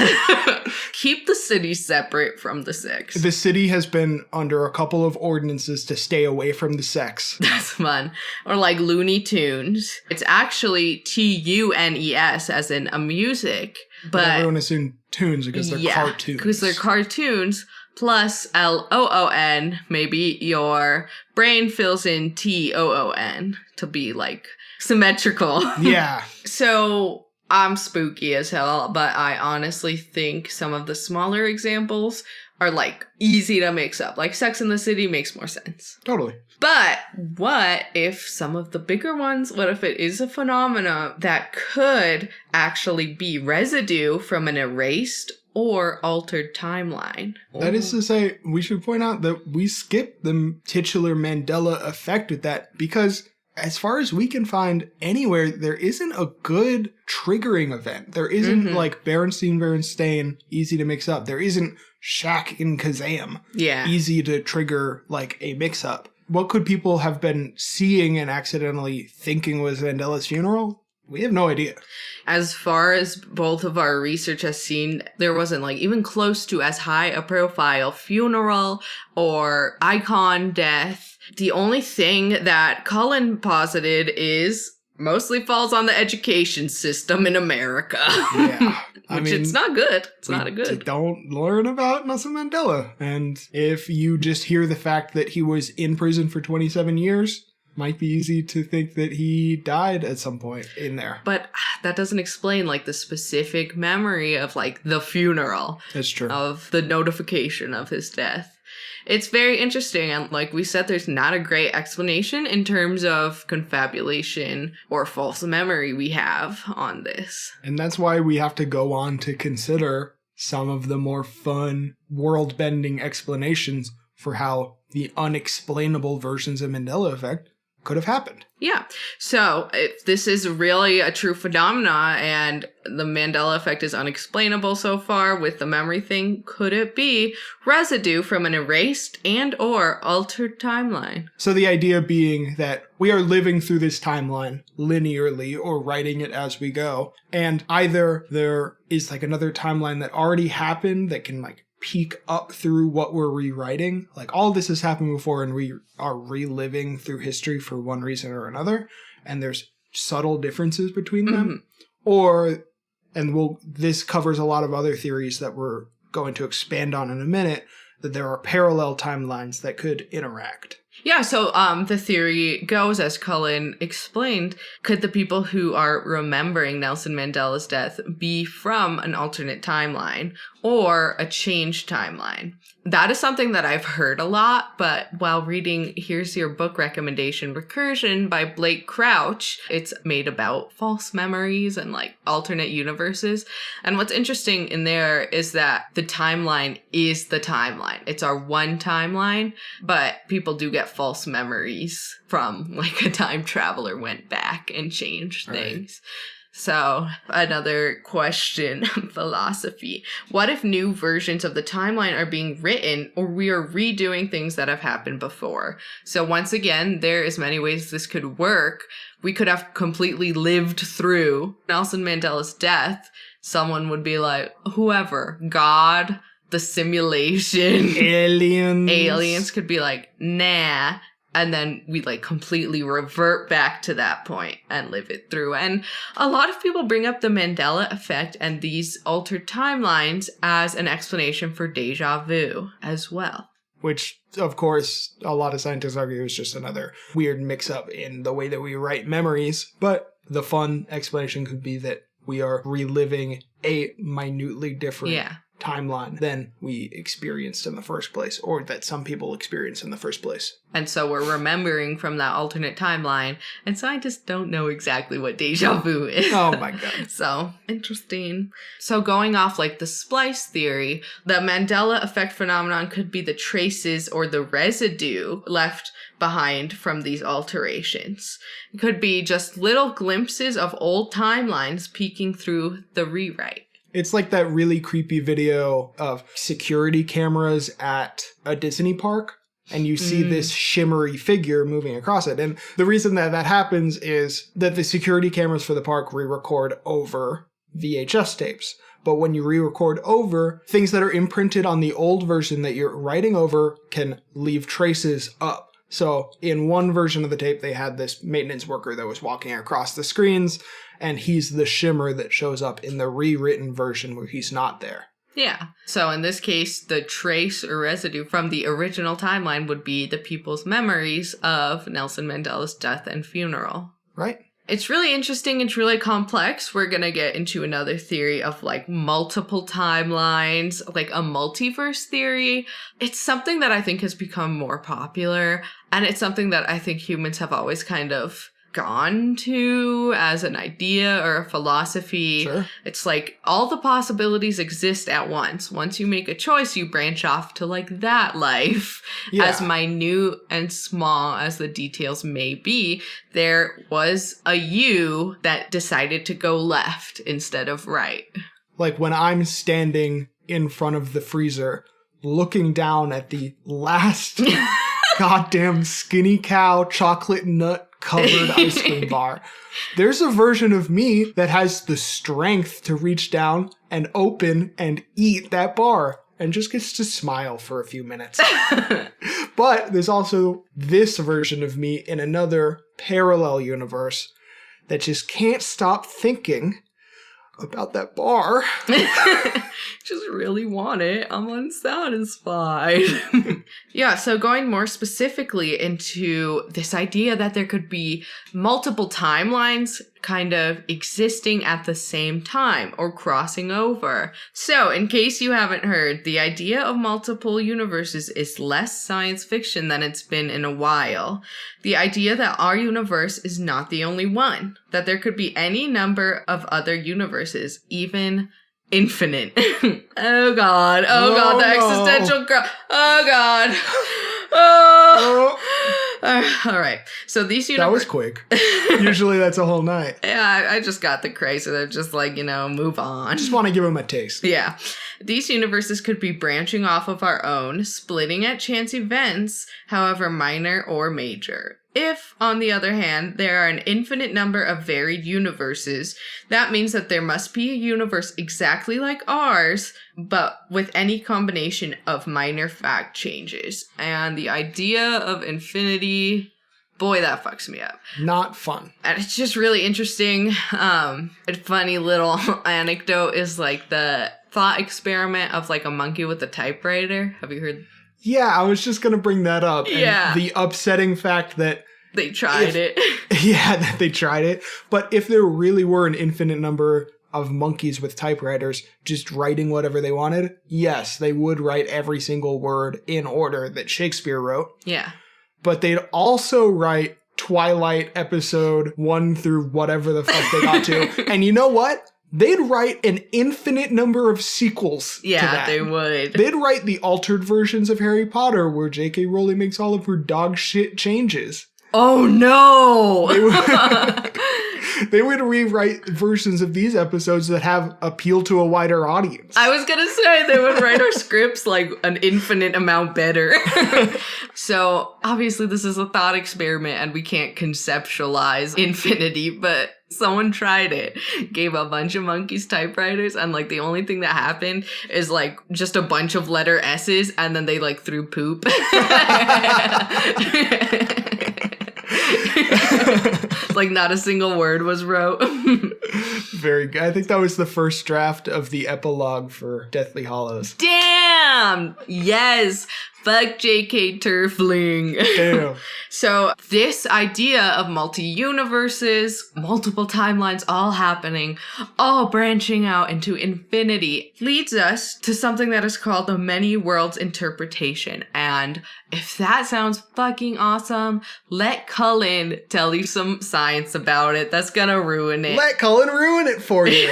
Keep the city separate from the sex. The city has been under a couple of ordinances to stay away from the sex. That's fun. Or like Looney Tunes. It's actually TUNES as in a music. But everyone assumed tunes because they're cartoons. Because they're cartoons. Plus LOON, maybe your brain fills in TOON to be like symmetrical. Yeah. So I'm spooky as hell, but I honestly think some of the smaller examples are like easy to mix up. Like Sex in the City makes more sense. Totally. But what if some of the bigger ones, what if it is a phenomena that could actually be residue from an erased or altered timeline? That is to say, we should point out that we skipped the titular Mandela effect with that because as far as we can find anywhere, there isn't a good triggering event. There isn't like Berenstain, easy to mix up. There isn't Shaq in Shazam, easy to trigger like a mix up. What could people have been seeing and accidentally thinking was Mandela's funeral? We have no idea. As far as both of our research has seen, there wasn't like even close to as high a profile funeral or icon death. The only thing that Cullen posited is mostly falls on the education system in America. Yeah. It's not good. It's not a good. Don't learn about Nelson Mandela. And if you just hear the fact that he was in prison for 27 years, might be easy to think that he died at some point in there. But that doesn't explain like the specific memory of like the funeral. That's true. Of the notification of his death. It's very interesting. And like we said, there's not a great explanation in terms of confabulation or false memory we have on this. And that's why we have to go on to consider some of the more fun, world-bending explanations for how the unexplainable versions of Mandela Effect could have happened. Yeah. So if this is really a true phenomena and the Mandela effect is unexplainable so far with the memory thing, could it be residue from an erased and or altered timeline? So the idea being that we are living through this timeline linearly or writing it as we go. And either there is like another timeline that already happened that can like peek up through what we're rewriting. Like all this has happened before and we are reliving through history for one reason or another. And there's subtle differences between them. Or, and this covers a lot of other theories that we're going to expand on in a minute, that there are parallel timelines that could interact. Yeah, so the theory goes, as Cullen explained, could the people who are remembering Nelson Mandela's death be from an alternate timeline? or a change timeline. That is something that I've heard a lot, but while reading Here's Your Book Recommendation, Recursion by Blake Crouch, it's made about false memories and like alternate universes. And what's interesting in there is that the timeline is the timeline. It's our one timeline, but people do get false memories from like a time traveler went back and changed things. So, another question, philosophy. What if new versions of the timeline are being written or we are redoing things that have happened before? So once again, there is many ways this could work. We could have completely lived through Nelson Mandela's death. Someone would be like, whoever, God, the simulation. Aliens could be like, nah. And then we like completely revert back to that point and live it through. And a lot of people bring up the Mandela effect and these altered timelines as an explanation for deja vu as well. Which, of course, a lot of scientists argue is just another weird mix-up in the way that we write memories. But the fun explanation could be that we are reliving a minutely different timeline than we experienced in the first place, or that some people experience in the first place. And so we're remembering from that alternate timeline, and scientists don't know exactly what deja vu is. Oh my God. So, interesting. So going off like the splice theory, the Mandela effect phenomenon could be the traces or the residue left behind from these alterations. It could be just little glimpses of old timelines peeking through the rewrite. It's like that really creepy video of security cameras at a Disney park, and you see this shimmery figure moving across it. And the reason that that happens is that the security cameras for the park re-record over VHS tapes. But when you re-record over, things that are imprinted on the old version that you're writing over can leave traces up. So in one version of the tape, they had this maintenance worker that was walking across the screens, and he's the shimmer that shows up in the rewritten version where he's not there. Yeah. So in this case, the trace or residue from the original timeline would be the people's memories of Nelson Mandela's death and funeral. Right. It's really interesting. It's really complex. We're going to get into another theory of like multiple timelines, like a multiverse theory. It's something that I think has become more popular, and it's something that I think humans have always kind of gone to as an idea or a philosophy. Sure. It's like all the possibilities exist at once. Once you make a choice, you branch off to like that life. Yeah. As minute and small as the details may be, there was a you that decided to go left instead of right. Like when I'm standing in front of the freezer looking down at the last goddamn Skinny Cow chocolate nut covered ice cream bar, there's a version of me that has the strength to reach down and open and eat that bar and just gets to smile for a few minutes. But there's also this version of me in another parallel universe that just can't stop thinking about that bar. Just really want it. I'm unsatisfied. Yeah, so going more specifically into this idea that there could be multiple timelines kind of existing at the same time or crossing over. So, in case you haven't heard, the idea of multiple universes is less science fiction than it's been in a while. The idea that our universe is not the only one, that there could be any number of other universes, even infinite. Oh God, the existential oh God. Oh. All right. So these universes. That was quick. Usually that's a whole night. Yeah, I just got the craze of just like, move on. I just want to give him a taste. Yeah. These universes could be branching off of our own, splitting at chance events, however minor or major. If, on the other hand, there are an infinite number of varied universes, that means that there must be a universe exactly like ours, but with any combination of minor fact changes. And the idea of infinity, boy, that fucks me up. Not fun. And it's just really interesting. A funny little anecdote is like the thought experiment of like a monkey with a typewriter. Have you heard? Yeah, I was just going to bring that up. Yeah. And the upsetting fact that they tried it. Yeah, that they tried it. But if there really were an infinite number of monkeys with typewriters just writing whatever they wanted, yes, they would write every single word in order that Shakespeare wrote. Yeah. But they'd also write Twilight episode 1 through whatever the fuck they got to. And you know what? They'd write an infinite number of sequels to that. They would. They'd write the altered versions of Harry Potter where J.K. Rowling makes all of her dog shit changes. Oh, no! They would rewrite versions of these episodes that have appeal to a wider audience. I was gonna say they would write our scripts like an infinite amount better. So obviously this is a thought experiment and we can't conceptualize infinity, but someone tried it. Gave a bunch of monkeys typewriters and like the only thing that happened is like just a bunch of letter S's and then they like threw poop. Like not a single word was wrote. Very good. I think that was the first draft of the epilogue for Deathly Hallows. Damn! Yes! Fuck J.K. Turfling. Damn. So this idea of multi-universes, multiple timelines all happening, all branching out into infinity, leads us to something that is called the many worlds interpretation. And if that sounds fucking awesome, let Cullen tell you some science about it. That's gonna ruin it. Let Cullen ruin it for you.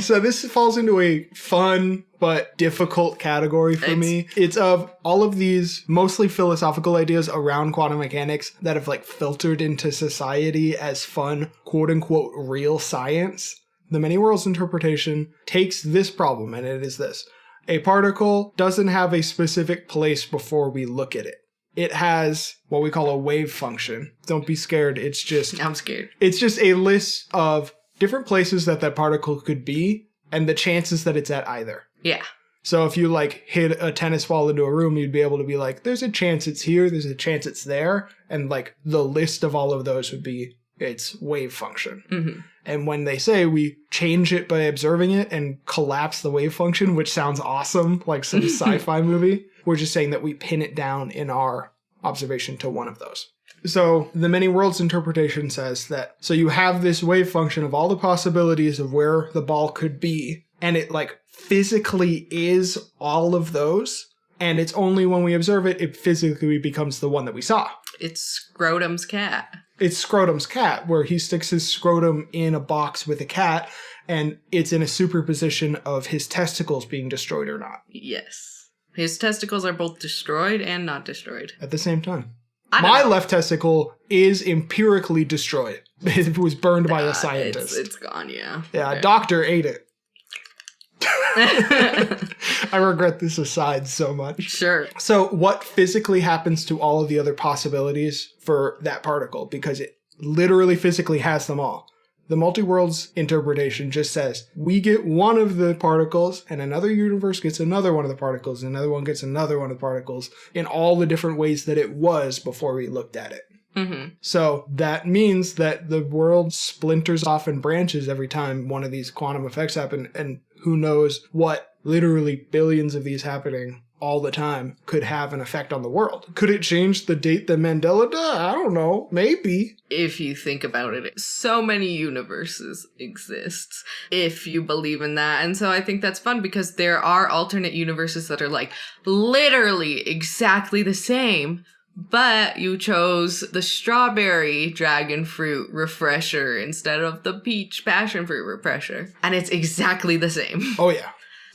So this falls into a fun but difficult category for me. It's of all of these mostly philosophical ideas around quantum mechanics that have like filtered into society as fun, quote unquote, real science. The many worlds interpretation takes this problem, and it is this. A particle doesn't have a specific place before we look at it. It has what we call a wave function. Don't be scared. It's just... I'm scared. It's just a list of different places that particle could be and the chances that it's at either. Yeah. So if you like hit a tennis ball into a room, you'd be able to be like, there's a chance it's here, there's a chance it's there. And like the list of all of those would be its wave function. Mm-hmm. And when they say we change it by observing it and collapse the wave function, which sounds awesome, like some sci-fi movie, we're just saying that we pin it down in our observation to one of those. So the many worlds interpretation says that, so you have this wave function of all the possibilities of where the ball could be, and it like physically is all of those, and it's only when we observe it, it physically becomes the one that we saw. It's Scrotum's cat. It's Scrotum's cat, where he sticks his scrotum in a box with a cat, and it's in a superposition of his testicles being destroyed or not. Yes. His testicles are both destroyed and not destroyed. At the same time. My left testicle is empirically destroyed. It was burned by a scientist. It's gone, yeah. Yeah, Okay. a doctor ate it. I regret this aside so much. Sure. So what physically happens to all of the other possibilities for that particle? Because it literally physically has them all. The multi-worlds interpretation just says, we get one of the particles, and another universe gets another one of the particles, and another one gets another one of the particles, in all the different ways that it was before we looked at it. Mm-hmm. So that means that the world splinters off and branches every time one of these quantum effects happen, and who knows what literally billions of these happening all the time could have an effect on the world. Could it change the date that Mandela died? I don't know. Maybe. If you think about it, so many universes exist, if you believe in that. And so I think that's fun because there are alternate universes that are like literally exactly the same, but you chose the strawberry dragon fruit refresher instead of the peach passion fruit refresher. And it's exactly the same. Oh, yeah.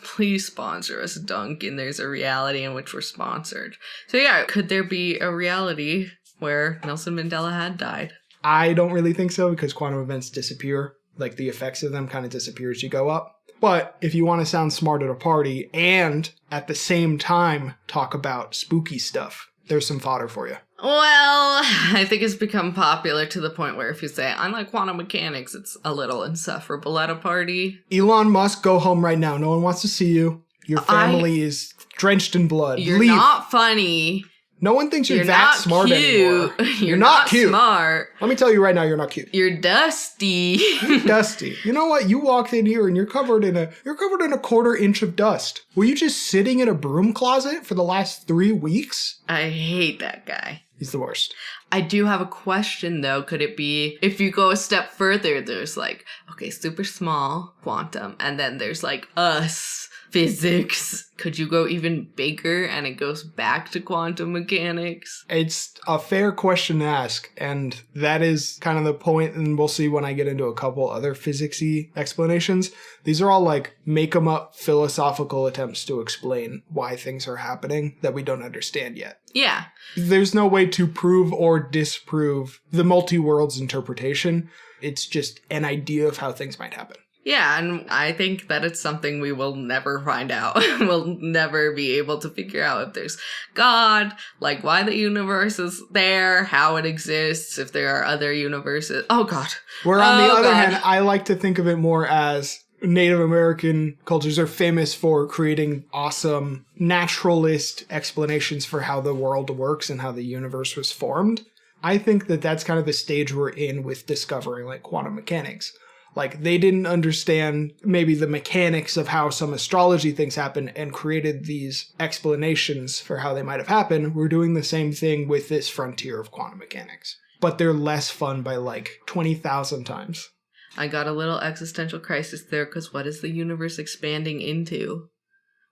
Please sponsor us, Duncan. There's a reality in which we're sponsored. So yeah, could there be a reality where Nelson Mandela had died? I don't really think so because quantum events disappear. Like the effects of them kind of disappear as you go up. But if you want to sound smart at a party and at the same time talk about spooky stuff, there's some fodder for you. Well, I think it's become popular to the point where if you say, I like quantum mechanics, it's a little insufferable at a party. Elon Musk, go home right now. No one wants to see you. Your family is drenched in blood. You're Leave. not funny. No one thinks you're You're that not smart cute. anymore. You're not not cute. smart. Let me tell you right now, you're not cute. You're dusty. You're dusty. You know what? You walked in here and you're covered in a 1/4 inch of dust. Were you just sitting in a broom closet for the last 3 weeks? I hate that guy. He's the worst. I do have a question though. Could it be, if you go a step further, there's like, okay, super small, quantum, and then there's like us, physics. Could you go even bigger and it goes back to quantum mechanics? It's a fair question to ask, and that is kind of the point, and we'll see when I get into a couple other physics-y explanations. These are all like make-em-up philosophical attempts to explain why things are happening that we don't understand yet. Yeah. There's no way to prove or disprove the multi-worlds interpretation. It's just an idea of how things might happen. Yeah, and I think that it's something we will never find out. We'll never be able to figure out if there's God, like why the universe is there, how it exists, if there are other universes. Oh, God. Where on the other hand, I like to think of it more as Native American cultures are famous for creating awesome naturalist explanations for how the world works and how the universe was formed. I think that that's kind of the stage we're in with discovering like quantum mechanics. Like, they didn't understand maybe the mechanics of how some astrology things happen and created these explanations for how they might have happened. We're doing the same thing with this frontier of quantum mechanics. But they're less fun by like 20,000 times. I got a little existential crisis there, because what is the universe expanding into?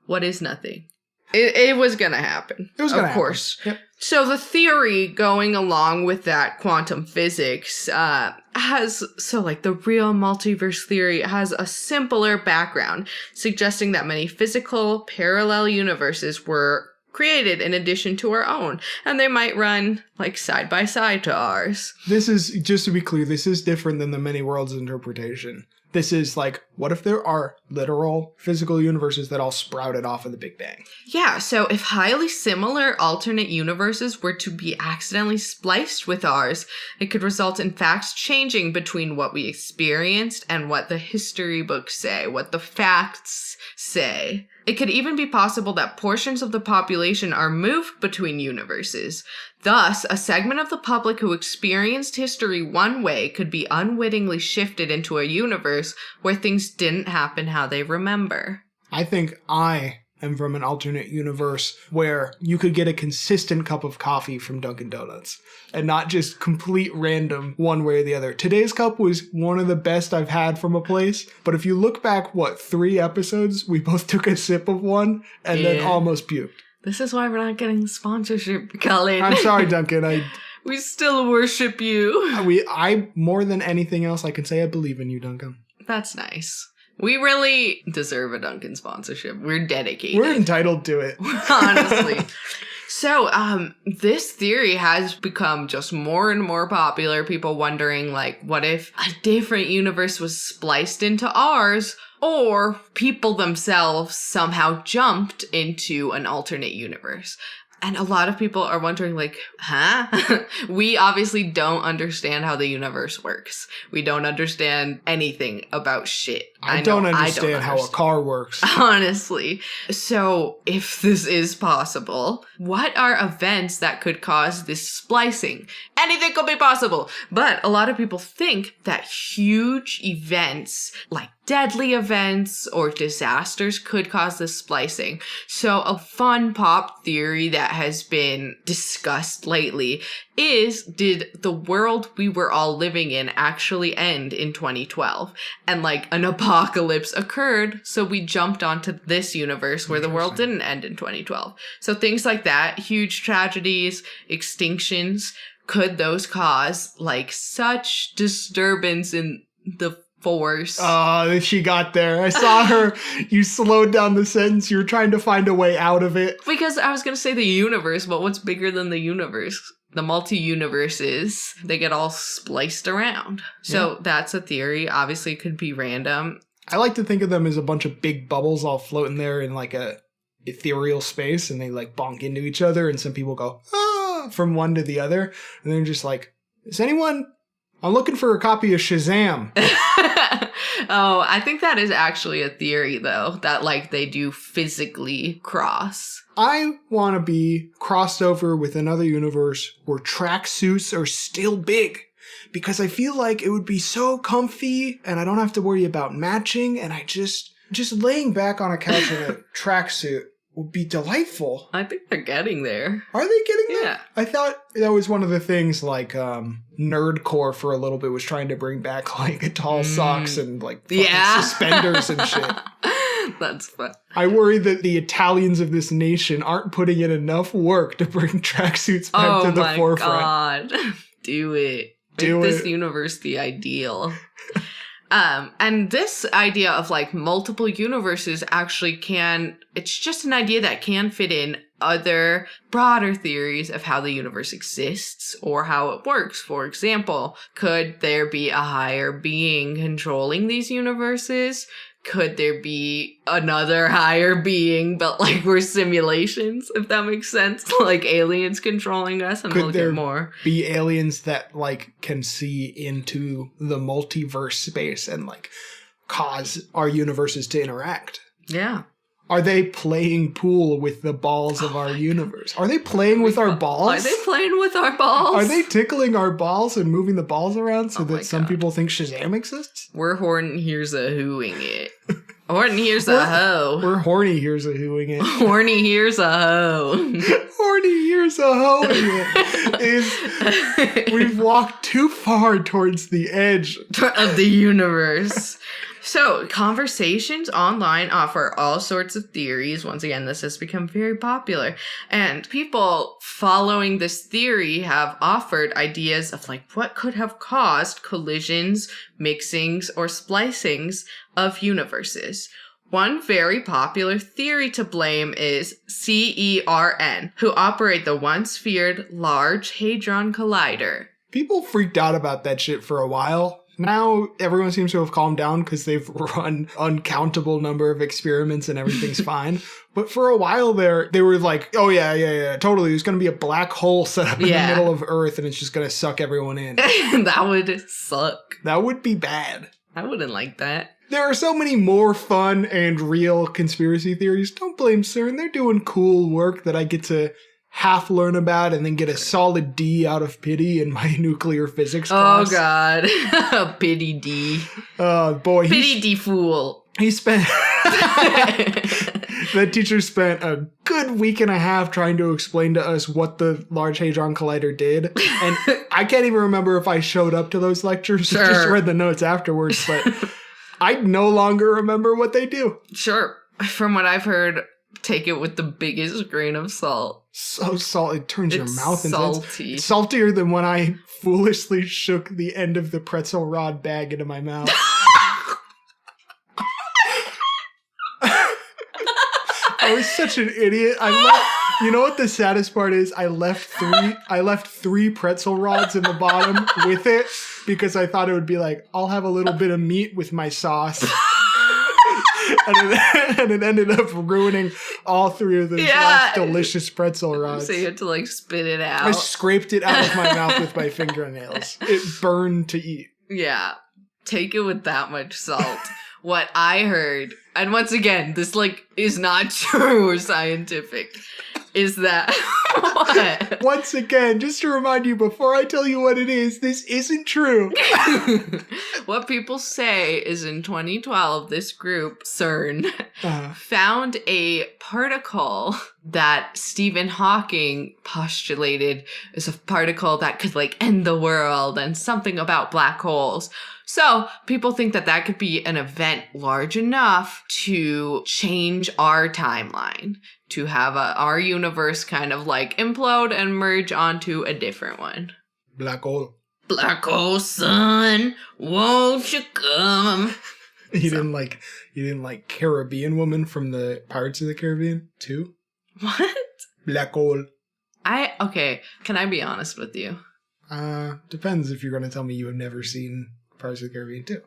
What is nothing? It was going to happen. It was going to happen. Of course. Yep. So the theory going along with that quantum physics the real multiverse theory has a simpler background, suggesting that many physical parallel universes were created in addition to our own, and they might run like side by side to ours. This is, just to be clear, this is different than the many worlds interpretation. This is like, what if there are literal physical universes that all sprouted off of the Big Bang? Yeah, so if highly similar alternate universes were to be accidentally spliced with ours, it could result in facts changing between what we experienced and what the history books say, what the facts say. It could even be possible that portions of the population are moved between universes. Thus, a segment of the public who experienced history one way could be unwittingly shifted into a universe where things didn't happen how they remember. I think I am from an alternate universe where you could get a consistent cup of coffee from Dunkin' Donuts and not just complete random one way or the other. Today's cup was one of the best I've had from a place, but if you look back, 3 episodes, we both took a sip of one and then almost puked. This is why we're not getting sponsorship, Cullen. I'm sorry, Duncan. We still worship you. I more than anything else, I can say I believe in you, Duncan. That's nice. We really deserve a Dunkin' sponsorship. We're dedicated. We're entitled to it. Honestly. So, this theory has become just more and more popular. People wondering, like, what if a different universe was spliced into ours, or people themselves somehow jumped into an alternate universe? And a lot of people are wondering, like, huh? We obviously don't understand how the universe works. We don't understand anything about shit. I don't understand how a car works. Honestly. So, if this is possible, what are events that could cause this splicing? Anything could be possible. But a lot of people think that huge events, like deadly events or disasters, could cause this splicing. So, a fun pop theory that has been discussed lately is, did the world we were all living in actually end in 2012? And like an apocalypse occurred, so we jumped onto this universe where the world didn't end in 2012. So things like that, huge tragedies, extinctions, could those cause like such disturbance in the force? Oh, she got there. I saw her. You slowed down the sentence. You were trying to find a way out of it. Because I was going to say the universe, but what's bigger than the universe? The multi-universes, they get all spliced around. So that's a theory. Obviously, it could be random. I like to think of them as a bunch of big bubbles all floating there in like a ethereal space, and they like bonk into each other, and some people go, ah, from one to the other. And they're just like, I'm looking for a copy of Shazam. Oh, I think that is actually a theory, though, that, like, they do physically cross. I want to be crossed over with another universe where tracksuits are still big. Because I feel like it would be so comfy and I don't have to worry about matching, and I just laying back on a couch in a tracksuit would be delightful. I think they're getting there. Are they getting there? Yeah. I thought that was one of the things like nerdcore for a little bit was trying to bring back like tall socks and like fucking suspenders and shit. That's fun. I worry that the Italians of this nation aren't putting in enough work to bring tracksuits back to the forefront. Oh my god. Do it. Make this universe the ideal. And this idea of like multiple universes actually it's just an idea that can fit in other broader theories of how the universe exists or how it works. For example, could there be a higher being controlling these universes? Could there be another higher being, but like we're simulations, if that makes sense? Like aliens controlling us, and we'll get more. Be aliens that like can see into the multiverse space and like cause our universes to interact? Yeah. Are they playing pool with the balls of our universe? Are they playing with our balls? Are they playing with our balls? Are they tickling our balls and moving the balls around so that some people think Shazam exists? We're Horton Here's a Hooing it. Horton Here's a hoe. We're Horny Here's a Hooing it. Horny Here's a hoe. Horny Here's a hoeing it. We've walked too far towards the edge of the universe. So, conversations online offer all sorts of theories. Once again, this has become very popular. And people following this theory have offered ideas of like what could have caused collisions, mixings, or splicings of universes. One very popular theory to blame is CERN, who operate the once feared Large Hadron Collider. People freaked out about that shit for a while. Now everyone seems to have calmed down because they've run uncountable number of experiments and everything's fine. But for a while there, they were like, oh yeah, totally. There's going to be a black hole set up in the middle of Earth and it's just going to suck everyone in. That would suck. That would be bad. I wouldn't like that. There are so many more fun and real conspiracy theories. Don't blame CERN. They're doing cool work that I get to half learn about and then get a solid D out of pity in my nuclear physics class. Oh god. Pity D. Oh boy. Pity D fool. He spent that teacher spent a good week and a half trying to explain to us what the Large Hadron Collider did. And I can't even remember if I showed up to those lectures. Sure. Just read the notes afterwards, but I no longer remember what they do. Sure. From what I've heard, take it with the biggest grain of salt. So salty. It turns your mouth into salty. It's saltier than when I foolishly shook the end of the pretzel rod bag into my mouth. I was such an idiot. You know what the saddest part is? I left three pretzel rods in the bottom with it because I thought it would be like, I'll have a little bit of meat with my sauce. And it ended up ruining all three of those last delicious pretzel rods. So you had to like spit it out. I scraped it out of my mouth with my fingernails. It burned to eat. Yeah. Take it with that much salt. What I heard, and once again, this like is not true or scientific, is that what? Once again, just to remind you before I tell you what it is, this isn't true. What people say is in 2012, this group, CERN, found a particle that Stephen Hawking postulated is a particle that could like end the world and something about black holes. So people think that that could be an event large enough to change our timeline, to have our universe kind of like implode and merge onto a different one. Black hole. Black hole sun, won't you come? You didn't like Caribbean Woman from the Pirates of the Caribbean too? What? Black hole. Okay, can I be honest with you? Depends if you're going to tell me you have never seen Pirates of the Caribbean 2.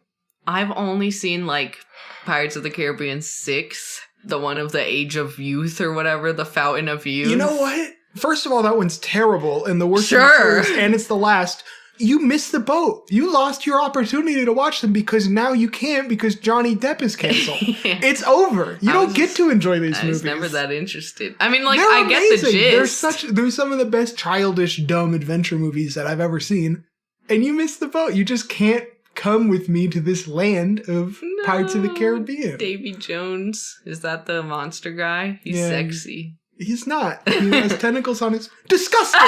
I've only seen like Pirates of the Caribbean 6, the one of the Age of Youth or whatever, the Fountain of Youth. You know what? First of all, that one's terrible and the worst of the first, and it's the last. You missed the boat. You lost your opportunity to watch them because now you can't because Johnny Depp is canceled. Yeah. It's over. You don't get to enjoy these movies. I was never that interested. I mean, like, They're I get the gist. They're some of the best childish, dumb adventure movies that I've ever seen. And you missed the boat. You just can't come with me to this land of Pirates of the Caribbean. Davy Jones. Is that the monster guy? He's sexy. He's not. He has tentacles on his... Disgusting!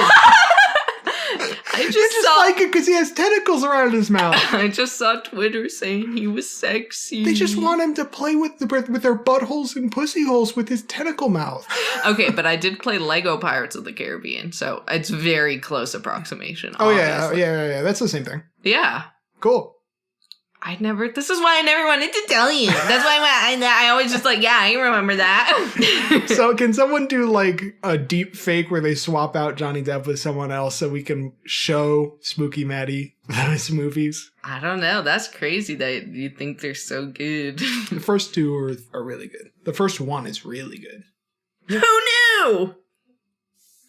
You just like it because he has tentacles around his mouth. I just saw Twitter saying he was sexy. They just want him to play with their buttholes and pussy holes with his tentacle mouth. Okay, but I did play Lego Pirates of the Caribbean, so it's very close approximation. Oh, yeah. That's the same thing. Yeah. Cool. This is why I never wanted to tell you. That's why I always just like, yeah, I remember that. So can someone do like a deep fake where they swap out Johnny Depp with someone else so we can show Spooky Maddie those movies? I don't know. That's crazy that you think they're so good. The first two are really good. The first one is really good. Yep. Who knew?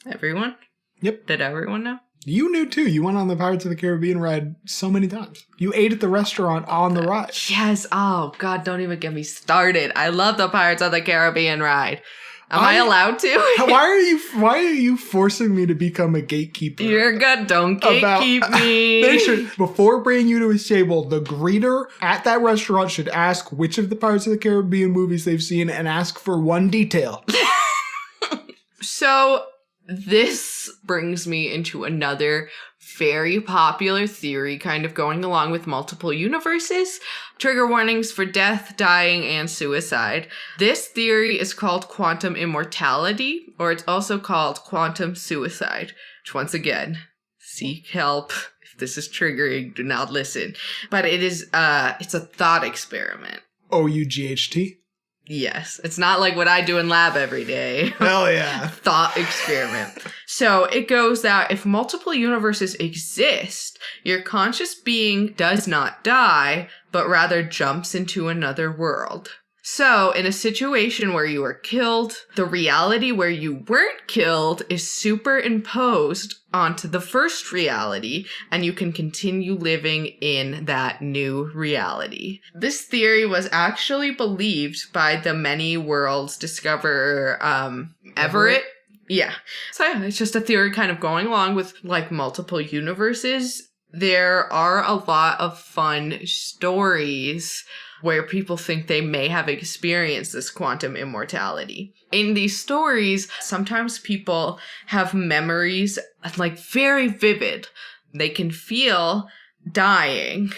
Everyone? Yep. Did everyone know? You knew too. You went on the Pirates of the Caribbean ride so many times. You ate at the restaurant on the ride. Yes. Oh, God, don't even get me started. I love the Pirates of the Caribbean ride. Am I allowed to? Why are you forcing me to become a gatekeeper? You're good. Don't gatekeep me. They should, before bringing you to his table, the greeter at that restaurant should ask which of the Pirates of the Caribbean movies they've seen and ask for one detail. So... this brings me into another very popular theory, kind of going along with multiple universes. Trigger warnings for death, dying, and suicide. This theory is called quantum immortality, or it's also called quantum suicide, which once again, seek help. If this is triggering, do not listen. But it's a thought experiment. OUGHT? Yes. It's not like what I do in lab every day. Hell yeah. Thought experiment. So it goes that if multiple universes exist, your conscious being does not die, but rather jumps into another world. So in a situation where you are killed, the reality where you weren't killed is superimposed onto the first reality, and you can continue living in that new reality. This theory was actually believed by the many worlds discoverer, Everett. Yeah. So yeah, it's just a theory kind of going along with like multiple universes. There are a lot of fun stories where people think they may have experienced this quantum immortality. In these stories, sometimes people have memories like very vivid. They can feel dying.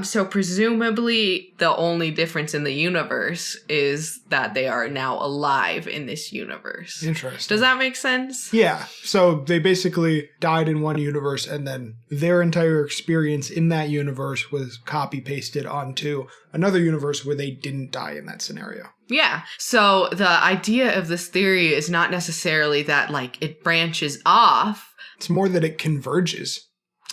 So presumably the only difference in the universe is that they are now alive in this universe. Interesting. Does that make sense? Yeah. So they basically died in one universe and then their entire experience in that universe was copy pasted onto another universe where they didn't die in that scenario. Yeah. So the idea of this theory is not necessarily that like it branches off. It's more that it converges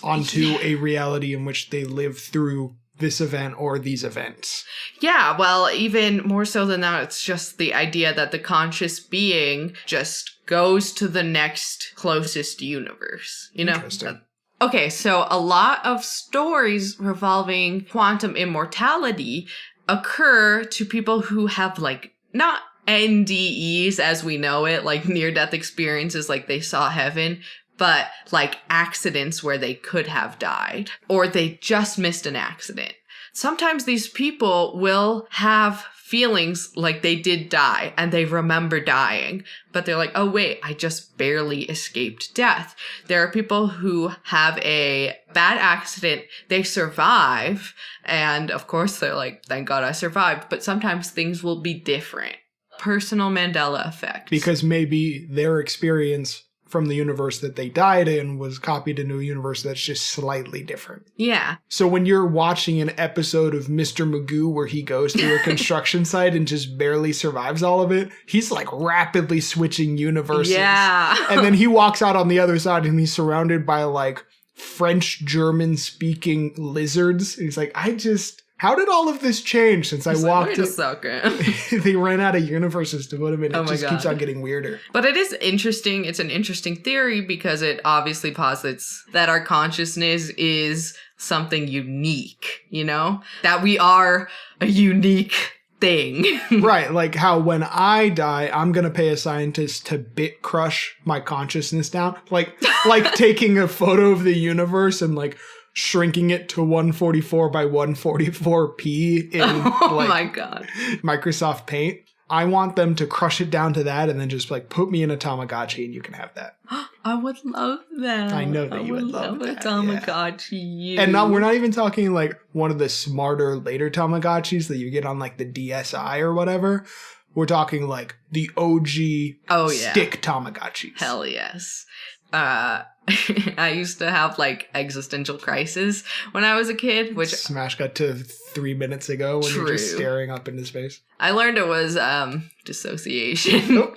onto a reality in which they live through this event or these events. Yeah, well, even more so than that, it's just the idea that the conscious being just goes to the next closest universe, you know? Interesting. Okay, so a lot of stories revolving quantum immortality occur to people who have, like, not NDEs as we know it, like near-death experiences, like they saw heaven, but like accidents where they could have died, or they just missed an accident. Sometimes these people will have feelings like they did die and they remember dying, but they're like, oh wait, I just barely escaped death. There are people who have a bad accident, they survive, and of course they're like, thank God I survived, but sometimes things will be different. Personal Mandela effect. Because maybe their experience from the universe that they died in was copied into a universe that's just slightly different. Yeah. So when you're watching an episode of Mr. Magoo where he goes through a construction site and just barely survives all of it, he's like rapidly switching universes. Yeah. And then he walks out on the other side and he's surrounded by like French, German speaking lizards. And he's like, How did all of this change since I walked Wait a second. They ran out of universes to put him in. It Oh my just keeps God. on getting weirder. But it is interesting. It's an interesting theory because it obviously posits that our consciousness is something unique, you know? That we are a unique thing. Right, like how when I die, I'm gonna pay a scientist to bit crush my consciousness down. Like taking a photo of the universe and like shrinking it to 144 by 144p in Oh my God. Microsoft Paint. I want them to crush it down to that and then just like put me in a Tamagotchi and you can have that. I would love that. I know that you would love a that, Tamagotchi. And we're not even talking like one of the smarter later Tamagotchis that you get on like the DSi or whatever. We're talking like the OG stick Tamagotchis. Hell yes. I used to have like existential crisis when I was a kid, which Smash got to 3 minutes ago when you're just staring up into space. I learned it was dissociation.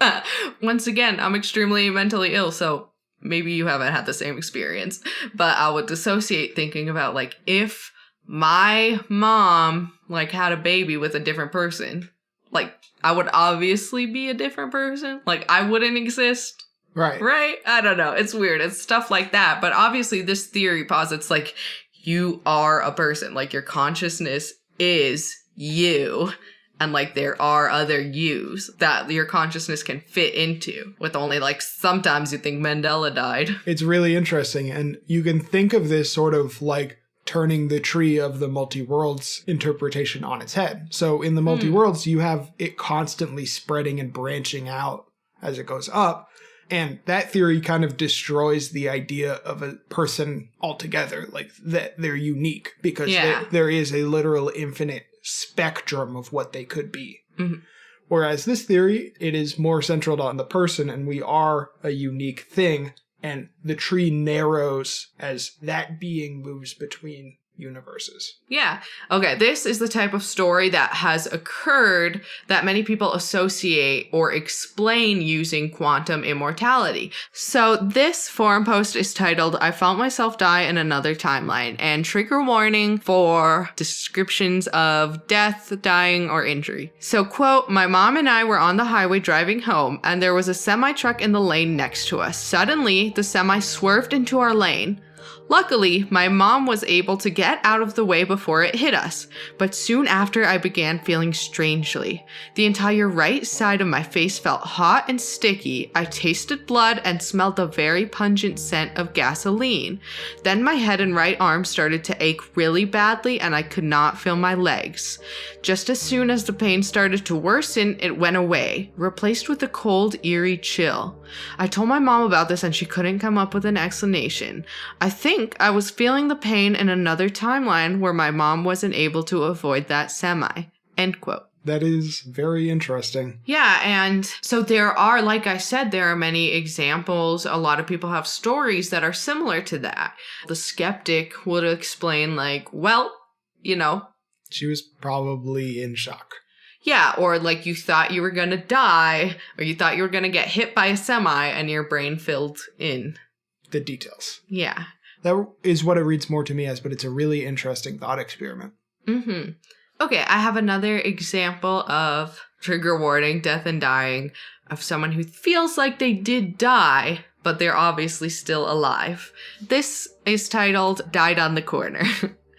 Once again, I'm extremely mentally ill, so maybe you haven't had the same experience, but I would dissociate thinking about like if my mom like had a baby with a different person, like I would obviously be a different person. Like I wouldn't exist. Right? I don't know. It's weird. It's stuff like that. But obviously this theory posits like you are a person. Like your consciousness is you. And like there are other yous that your consciousness can fit into with only like sometimes you think Mandela died. It's really interesting. And you can think of this sort of like turning the tree of the multi-worlds interpretation on its head. So in the multi-worlds, you have it constantly spreading and branching out as it goes up. And that theory kind of destroys the idea of a person altogether, like that they're unique because there is a literal infinite spectrum of what they could be. Mm-hmm. Whereas this theory, it is more centered on the person and we are a unique thing and the tree narrows as that being moves between universes. Yeah. Okay, this is the type of story that has occurred that many people associate or explain using quantum immortality. So this forum post is titled, I Felt Myself Die in Another Timeline, and trigger warning for descriptions of death, dying, or injury. So quote, my mom and I were on the highway driving home, and there was a semi-truck in the lane next to us. Suddenly, the semi swerved into our lane. Luckily, my mom was able to get out of the way before it hit us, but soon after I began feeling strangely. The entire right side of my face felt hot and sticky. I tasted blood and smelled a very pungent scent of gasoline. Then my head and right arm started to ache really badly and I could not feel my legs. Just as soon as the pain started to worsen, it went away, replaced with a cold, eerie chill. I told my mom about this and she couldn't come up with an explanation. I think I was feeling the pain in another timeline where my mom wasn't able to avoid that semi. End quote. That is very interesting. Yeah, and so there are, like I said, there are many examples. A lot of people have stories that are similar to that. The skeptic would explain like, well, you know. She was probably in shock. Yeah, or like you thought you were going to die, or you thought you were going to get hit by a semi and your brain filled in the details. Yeah. That is what it reads more to me as, but it's a really interesting thought experiment. Mm-hmm. Okay, I have another example of trigger warning, death and dying, of someone who feels like they did die, but they're obviously still alive. This is titled, Died on the Corner.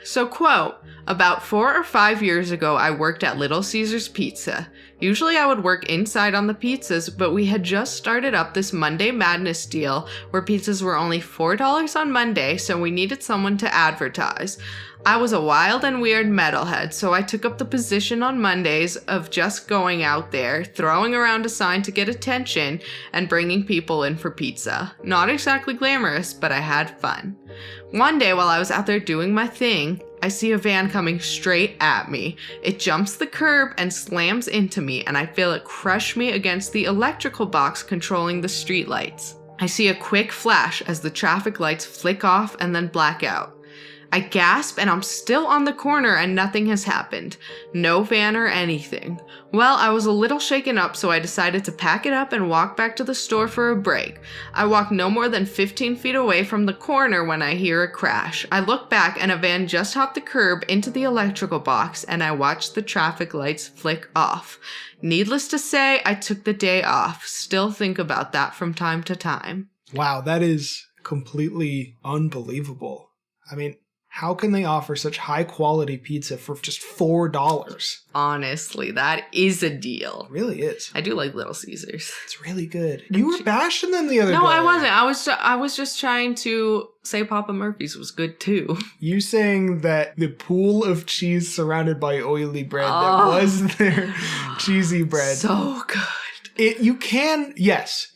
So quote, about 4 or 5 years ago, I worked at Little Caesars Pizza. Usually I would work inside on the pizzas, but we had just started up this Monday Madness deal where pizzas were only $4 on Monday, so we needed someone to advertise. I was a wild and weird metalhead, so I took up the position on Mondays of just going out there, throwing around a sign to get attention, and bringing people in for pizza. Not exactly glamorous, but I had fun. One day while I was out there doing my thing, I see a van coming straight at me. It jumps the curb and slams into me, and I feel it crush me against the electrical box controlling the streetlights. I see a quick flash as the traffic lights flick off and then black out. I gasp and I'm still on the corner and nothing has happened. No fan or anything. Well, I was a little shaken up, so I decided to pack it up and walk back to the store for a break. I walk no more than 15 feet away from the corner when I hear a crash. I look back and a van just hopped the curb into the electrical box and I watched the traffic lights flick off. Needless to say, I took the day off. Still think about that from time to time. Wow, that is completely unbelievable. I mean, how can they offer such high quality pizza for just $4? Honestly, that is a deal. It really is. I do like Little Caesars. It's really good. You were bashing them the other day. No, I wasn't. I was just trying to say Papa Murphy's was good too. You saying that the pool of cheese surrounded by oily bread that was their cheesy bread. So good. Yes.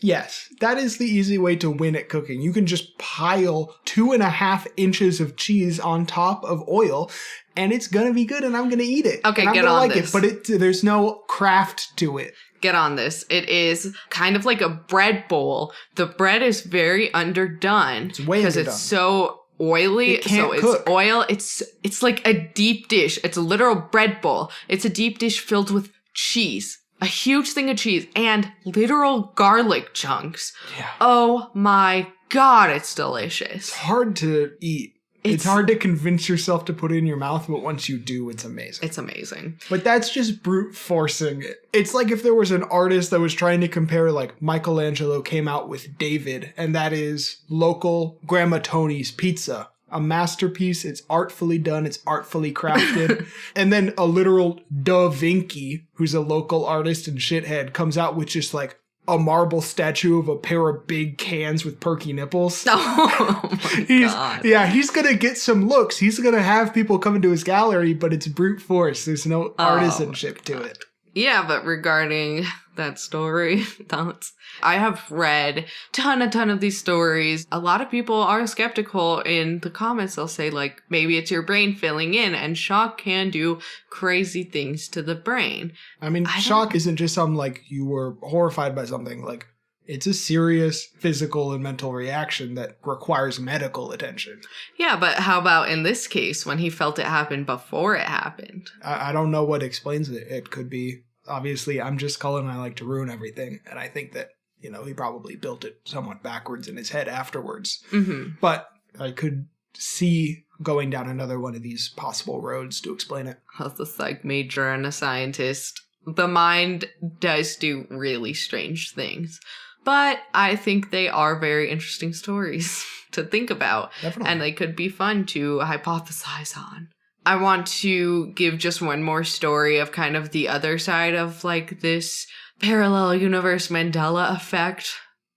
That is the easy way to win at cooking. You can just pile 2.5 inches of cheese on top of oil, and it's gonna be good, and I'm gonna eat it. Okay, and I'm get gonna on like this. it, but there's no craft to it. Get on this. It is kind of like a bread bowl. The bread is very underdone. It's way because underdone. it's so oily. It can't so cook. It's oil. It's like a deep dish. It's a literal bread bowl. It's a deep dish filled with cheese. A huge thing of cheese and literal garlic chunks. Yeah. Oh my God, it's delicious. It's hard to eat. It's hard to convince yourself to put it in your mouth, but once you do, it's amazing. It's amazing. But that's just brute forcing it. It's like if there was an artist that was trying to compare, like Michelangelo came out with David, and that is local Grandma Tony's pizza. A masterpiece, it's artfully done, it's artfully crafted. And then a literal Da Vinci, who's a local artist and shithead, comes out with just like a marble statue of a pair of big cans with perky nipples. Oh my God. Yeah, he's gonna get some looks. He's gonna have people come into his gallery, but it's brute force. There's no artisanship to it. Yeah, but regarding that story, thoughts. I have read a ton of these stories. A lot of people are skeptical in the comments. They'll say, like, maybe it's your brain filling in, and shock can do crazy things to the brain. I mean, shock isn't just something like you were horrified by something. Like, it's a serious physical and mental reaction that requires medical attention. Yeah, but how about in this case when he felt it happen before it happened? I don't know what explains it. It could be, obviously, I'm just Cullen and I like to ruin everything. And I think that, you know, he probably built it somewhat backwards in his head afterwards. Mm-hmm. But I could see going down another one of these possible roads to explain it. As a psych major and a scientist, the mind does do really strange things. But I think they are very interesting stories to think about. Definitely. And they could be fun to hypothesize on. I want to give just one more story of kind of the other side of like this parallel universe Mandela effect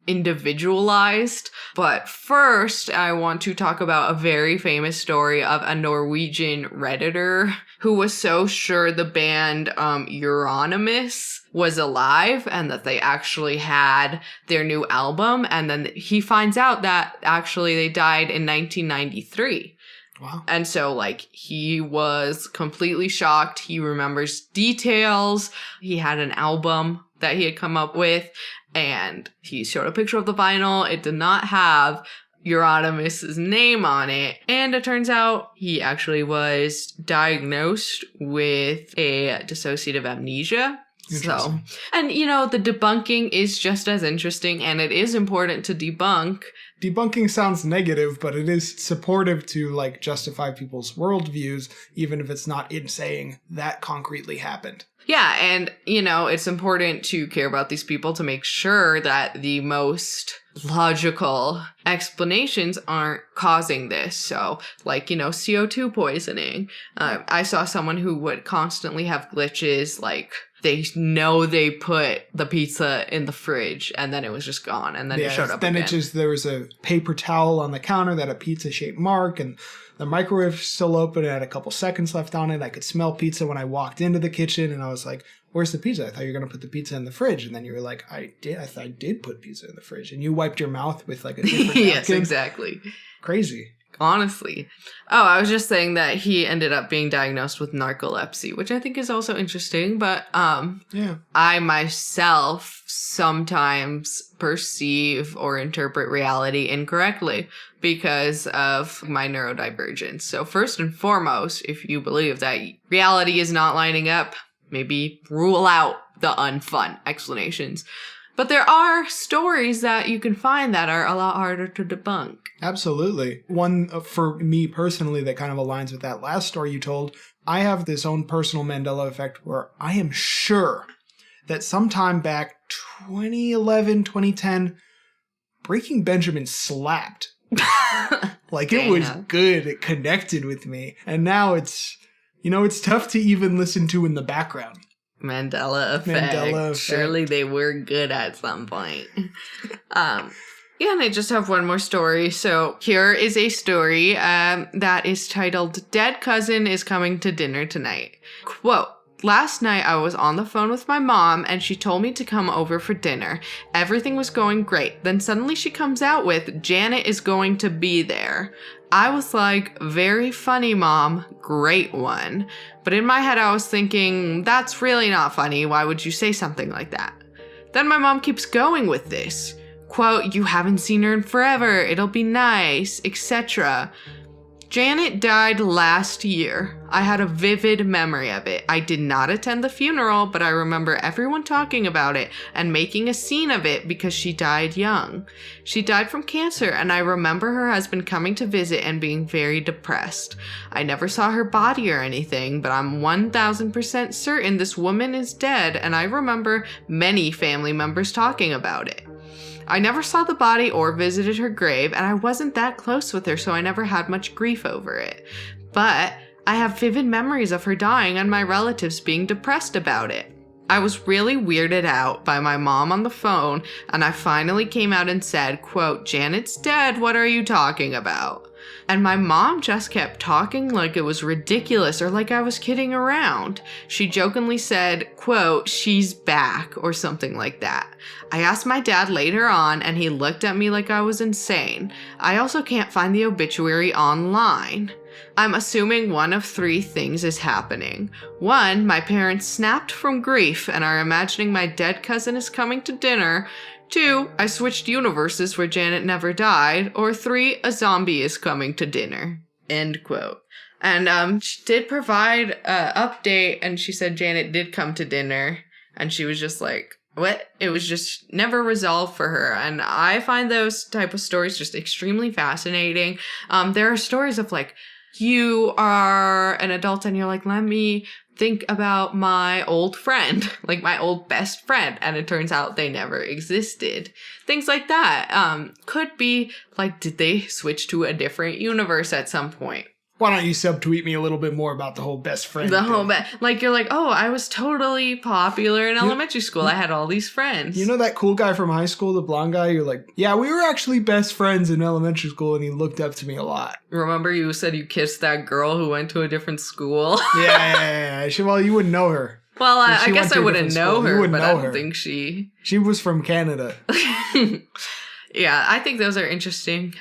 individualized. But first, I want to talk about a very famous story of a Norwegian Redditor who was so sure the band Euronymous was alive and that they actually had their new album. And then he finds out that actually they died in 1993. Wow. And so, like, he was completely shocked. He remembers details. He had an album that he had come up with, and he showed a picture of the vinyl. It did not have Euronymous' name on it. And it turns out he actually was diagnosed with a dissociative amnesia. So, and you know, the debunking is just as interesting, and it is important to debunk. Debunking sounds negative, but it is supportive to like justify people's worldviews, even if it's not in saying that concretely happened. Yeah, and you know, it's important to care about these people to make sure that the most logical explanations aren't causing this. So, like, you know, CO2 poisoning. I saw someone who would constantly have glitches, like they know they put the pizza in the fridge and then it was just gone and then it showed up then again. There was a paper towel on the counter that had a pizza-shaped mark, and the microwave was still open. It had a couple seconds left on it. I could smell pizza when I walked into the kitchen, and I was like, where's the pizza? I thought you were going to put the pizza in the fridge. And then you were like, I thought I did put pizza in the fridge. And you wiped your mouth with like a different napkin. Yes, exactly. Crazy. Honestly. Oh, I was just saying that he ended up being diagnosed with narcolepsy, which I think is also interesting. But I myself sometimes perceive or interpret reality incorrectly because of my neurodivergence. So first and foremost, if you believe that reality is not lining up, maybe rule out the unfun explanations. But there are stories that you can find that are a lot harder to debunk. Absolutely. One for me personally that kind of aligns with that last story you told, I have this own personal Mandela effect where I am sure that sometime back 2011, 2010, Breaking Benjamin slapped. Like it was good. It connected with me. And now it's tough to even listen to in the background. Mandela Effect. Surely they were good at some point. Yeah, and I just have one more story. So here is a story that is titled, Dead Cousin is Coming to Dinner Tonight. Quote, last night I was on the phone with my mom and she told me to come over for dinner. Everything was going great. Then suddenly she comes out with, Janet is going to be there. I was like, very funny, Mom. Great one. But in my head, I was thinking, that's really not funny. Why would you say something like that? Then my mom keeps going with this. Quote, you haven't seen her in forever. It'll be nice, etc. Janet died last year. I had a vivid memory of it. I did not attend the funeral, but I remember everyone talking about it and making a scene of it because she died young. She died from cancer, and I remember her husband coming to visit and being very depressed. I never saw her body or anything, but I'm 1000% certain this woman is dead, and I remember many family members talking about it. I never saw the body or visited her grave, and I wasn't that close with her, so I never had much grief over it. But I have vivid memories of her dying and my relatives being depressed about it. I was really weirded out by my mom on the phone, and I finally came out and said, quote, Janet's dead, what are you talking about? And my mom just kept talking like it was ridiculous or like I was kidding around. She jokingly said, quote, she's back or something like that. I asked my dad later on and he looked at me like I was insane. I also can't find the obituary online. I'm assuming one of three things is happening. 1, my parents snapped from grief and are imagining my dead cousin is coming to dinner. 2, I switched universes where Janet never died. Or 3, a zombie is coming to dinner. End quote. And she did provide an update, and she said Janet did come to dinner, and she was just like, what? It was just never resolved for her. And I find those type of stories just extremely fascinating. There are stories of like, you are an adult and you're like, let me think about my old friend, like my old best friend, and it turns out they never existed. Things like that. Could be like, did they switch to a different universe at some point? Why don't you subtweet me a little bit more about the whole best friend thing? Like, you're like, oh, I was totally popular in elementary school. I had all these friends. You know that cool guy from high school, the blonde guy? You're like, yeah, we were actually best friends in elementary school, and he looked up to me a lot. Remember you said you kissed that girl who went to a different school? Yeah. Well, you wouldn't know her. Well, I guess I wouldn't know her, but I don't think she... She was from Canada. Yeah, I think those are interesting.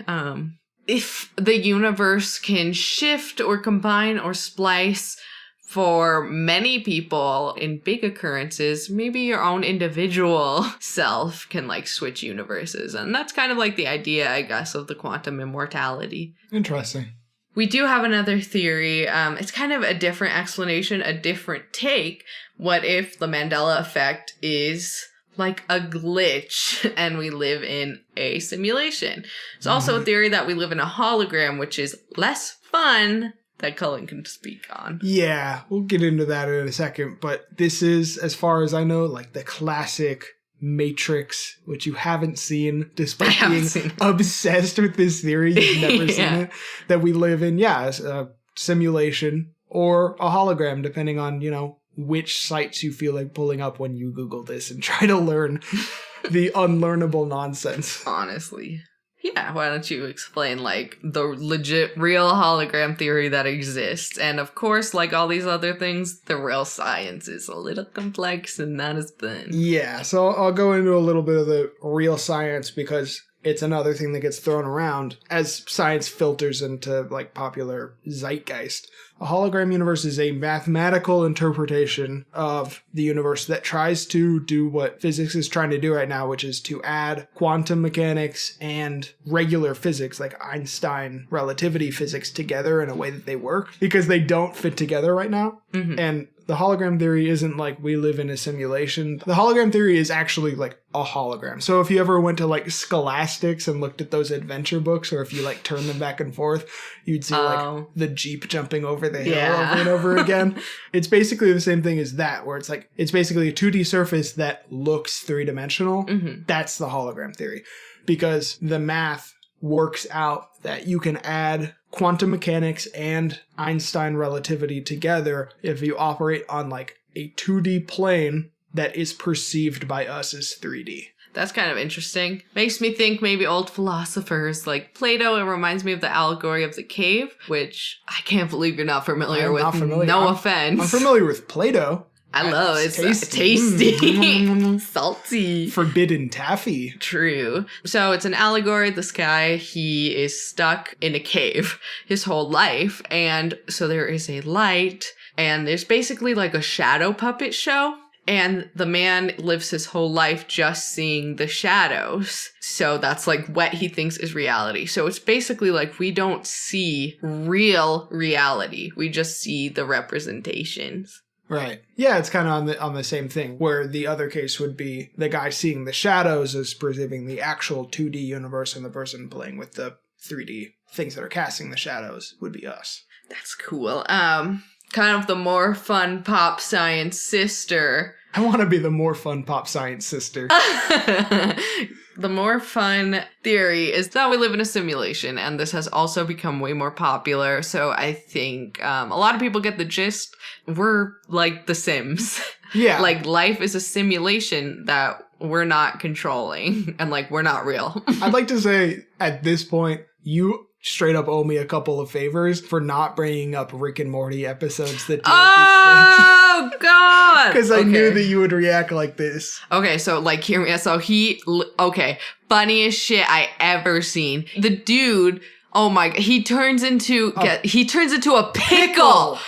If the universe can shift or combine or splice for many people in big occurrences, maybe your own individual self can like switch universes. And that's kind of like the idea, I guess, of the quantum immortality. Interesting. We do have another theory. It's kind of a different explanation, a different take. What if the Mandela effect is like a glitch and we live in a simulation? It's also a theory that we live in a hologram, which is less fun, that Cullen can speak on. Yeah, we'll get into that in a second, but this is, as far as I know, like the classic Matrix, which you haven't seen, despite being obsessed with this theory. You've never seen it. That we live in, a simulation or a hologram, depending on, which sites you feel like pulling up when you Google this and try to learn the unlearnable nonsense. Honestly. Yeah, why don't you explain, like, the legit, real hologram theory that exists? And, of course, like all these other things, the real science is a little complex and not as fun. Yeah, so I'll go into a little bit of the real science because it's another thing that gets thrown around as science filters into like popular zeitgeist. A hologram universe is a mathematical interpretation of the universe that tries to do what physics is trying to do right now, which is to add quantum mechanics and regular physics, like Einstein relativity physics, together in a way that they work, because they don't fit together right now. Mm-hmm. And the hologram theory isn't like we live in a simulation. The hologram theory is actually like a hologram. So if you ever went to like Scholastics and looked at those adventure books, or if you like turn them back and forth, you'd see like the Jeep jumping over the hill over and over again. It's basically the same thing as that, where it's like, it's basically a 2D surface that looks three-dimensional. Mm-hmm. That's the hologram theory, because the math works out that you can add quantum mechanics and Einstein relativity together if you operate on like a 2D plane that is perceived by us as 3D. That's kind of interesting. Makes me think maybe old philosophers like Plato. It reminds me of the allegory of the cave, which I can't believe you're not familiar with. Not familiar. No offense. I'm familiar with Plato. I love it. It's tasty. Salty. Forbidden taffy. True. So it's an allegory. This guy, he is stuck in a cave his whole life. And so there is a light, and there's basically like a shadow puppet show. And the man lives his whole life just seeing the shadows. So that's like what he thinks is reality. So it's basically like we don't see real reality. We just see the representations. Right. Yeah, it's kind of on the same thing, where the other case would be the guy seeing the shadows as perceiving the actual 2D universe, and the person playing with the 3D things that are casting the shadows would be us. That's cool. Kind of the more fun pop science sister. I want to be the more fun pop science sister. The more fun theory is that we live in a simulation, and this has also become way more popular. So I think a lot of people get the gist. We're like The Sims. Yeah. Like life is a simulation that we're not controlling, and like we're not real. I'd like to say at this point, you straight up owe me a couple of favors for not bringing up Rick and Morty episodes that deal with these things. Oh, God! Because I knew that you would react like this. Okay, so, like, hear me. So funniest shit I ever seen. The dude, oh my, he turns into a pickle!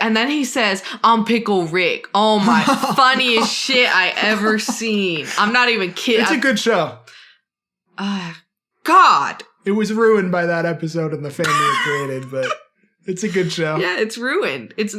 And then he says, I'm Pickle Rick. Oh my, funniest shit I ever seen. I'm not even kidding. It's a good show. God! It was ruined by that episode and the family it created, but it's a good show. Yeah, it's ruined. It's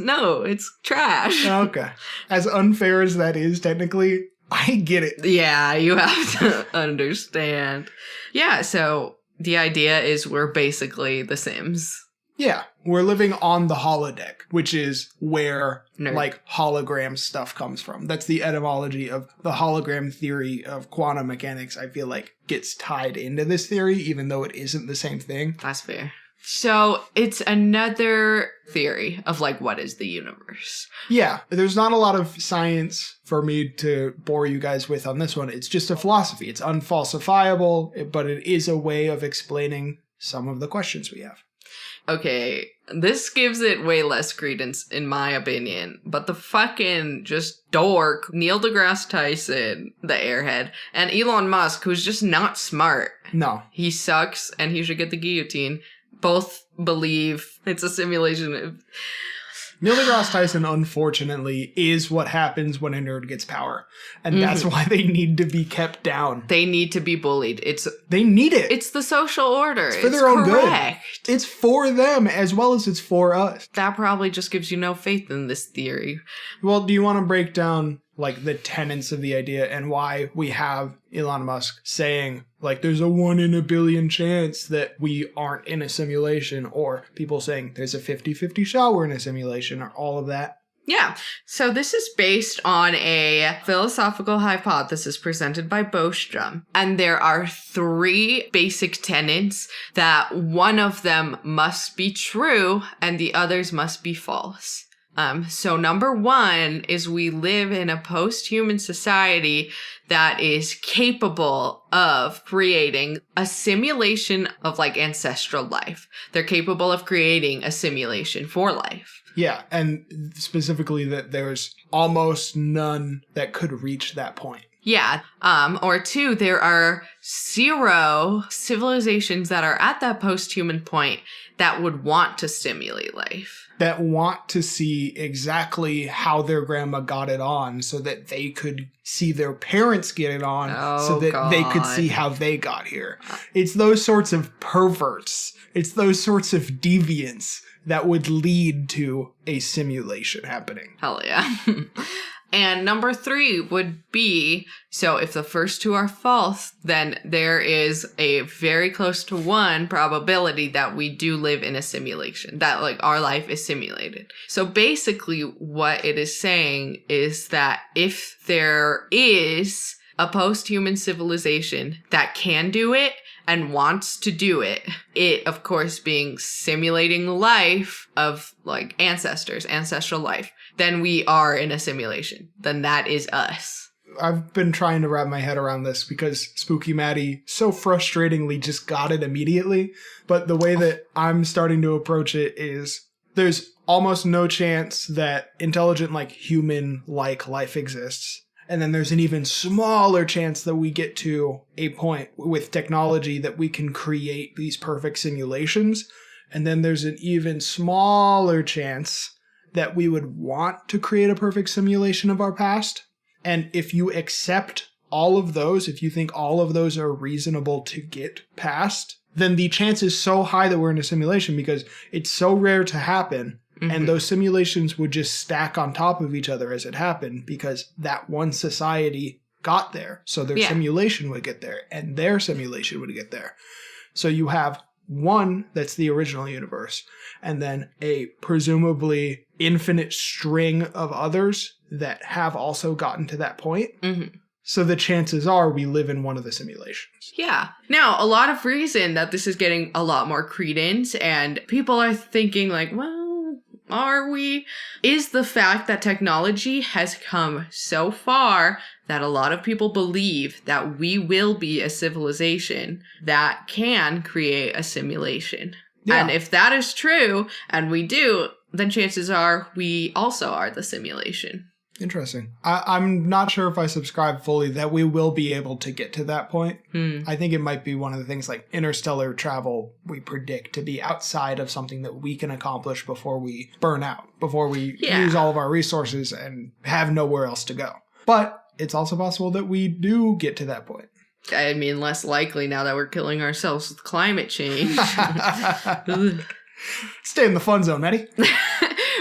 trash. Okay. As unfair as that is, technically, I get it. Yeah, you have to understand. Yeah, so the idea is we're basically The Sims. Yeah, we're living on the holodeck, which is where like hologram stuff comes from. That's the etymology of the hologram theory of quantum mechanics. I feel like gets tied into this theory, even though it isn't the same thing. That's fair. So it's another theory of like what is the universe. Yeah, there's not a lot of science for me to bore you guys with on this one. It's just a philosophy. It's unfalsifiable, but it is a way of explaining some of the questions we have. Okay, this gives it way less credence, in my opinion. But the fucking just dork, Neil deGrasse Tyson, the airhead, and Elon Musk, who's just not smart. No. He sucks, and he should get the guillotine. Both believe it's a simulation. Neil deGrasse Tyson, unfortunately, is what happens when a nerd gets power. And that's why they need to be kept down. They need to be bullied. They need it. It's the social order. It's for their own good. It's for them as well as it's for us. That probably just gives you no faith in this theory. Well, do you want to break down like the tenets of the idea and why we have Elon Musk saying like there's a 1 in a billion chance that we aren't in a simulation, or people saying there's a 50-50 shot we're in a simulation, or all of that? Yeah. So this is based on a philosophical hypothesis presented by Bostrom. And there are 3 basic tenets that one of them must be true and the others must be false. So number 1 is we live in a post-human society that is capable of creating a simulation of like ancestral life. They're capable of creating a simulation for life. Yeah, and specifically that there's almost none that could reach that point. Yeah. Or 2, there are 0 civilizations that are at that post-human point that would want to simulate life. That want to see exactly how their grandma got it on so that they could see their parents get it on so that they could see how they got here. It's those sorts of perverts. It's those sorts of deviants that would lead to a simulation happening. Hell yeah. And number 3 would be, so if the first 2 are false, then there is a very close to 1 probability that we do live in a simulation, that like our life is simulated. So basically what it is saying is that if there is a post-human civilization that can do it and wants to do it, it of course being simulating life of like ancestral life, then we are in a simulation. Then that is us. I've been trying to wrap my head around this because Spooky Maddie so frustratingly just got it immediately. But the way that I'm starting to approach it is there's almost no chance that intelligent, like human-like life exists. And then there's an even smaller chance that we get to a point with technology that we can create these perfect simulations. And then there's an even smaller chance that we would want to create a perfect simulation of our past. And if you accept all of those, if you think all of those are reasonable to get past, then the chance is so high that we're in a simulation because it's so rare to happen. Mm-hmm. And those simulations would just stack on top of each other as it happened because that one society got there. So their simulation would get there and their simulation would get there. So you have one that's the original universe, and then a presumably infinite string of others that have also gotten to that point. Mm-hmm. So the chances are we live in one of the simulations. Yeah. Now, a lot of reason that this is getting a lot more credence and people are thinking like, well, are we? Is the fact that technology has come so far that a lot of people believe that we will be a civilization that can create a simulation. Yeah. And if that is true, and we do, then chances are we also are the simulation. Interesting. I'm not sure if I subscribe fully that we will be able to get to that point. I think it might be one of the things like interstellar travel we predict to be outside of something that we can accomplish before we burn out, before we use all of our resources and have nowhere else to go. But it's also possible that we do get to that point. I mean, less likely now that we're killing ourselves with climate change. Stay in the fun zone, Maddie.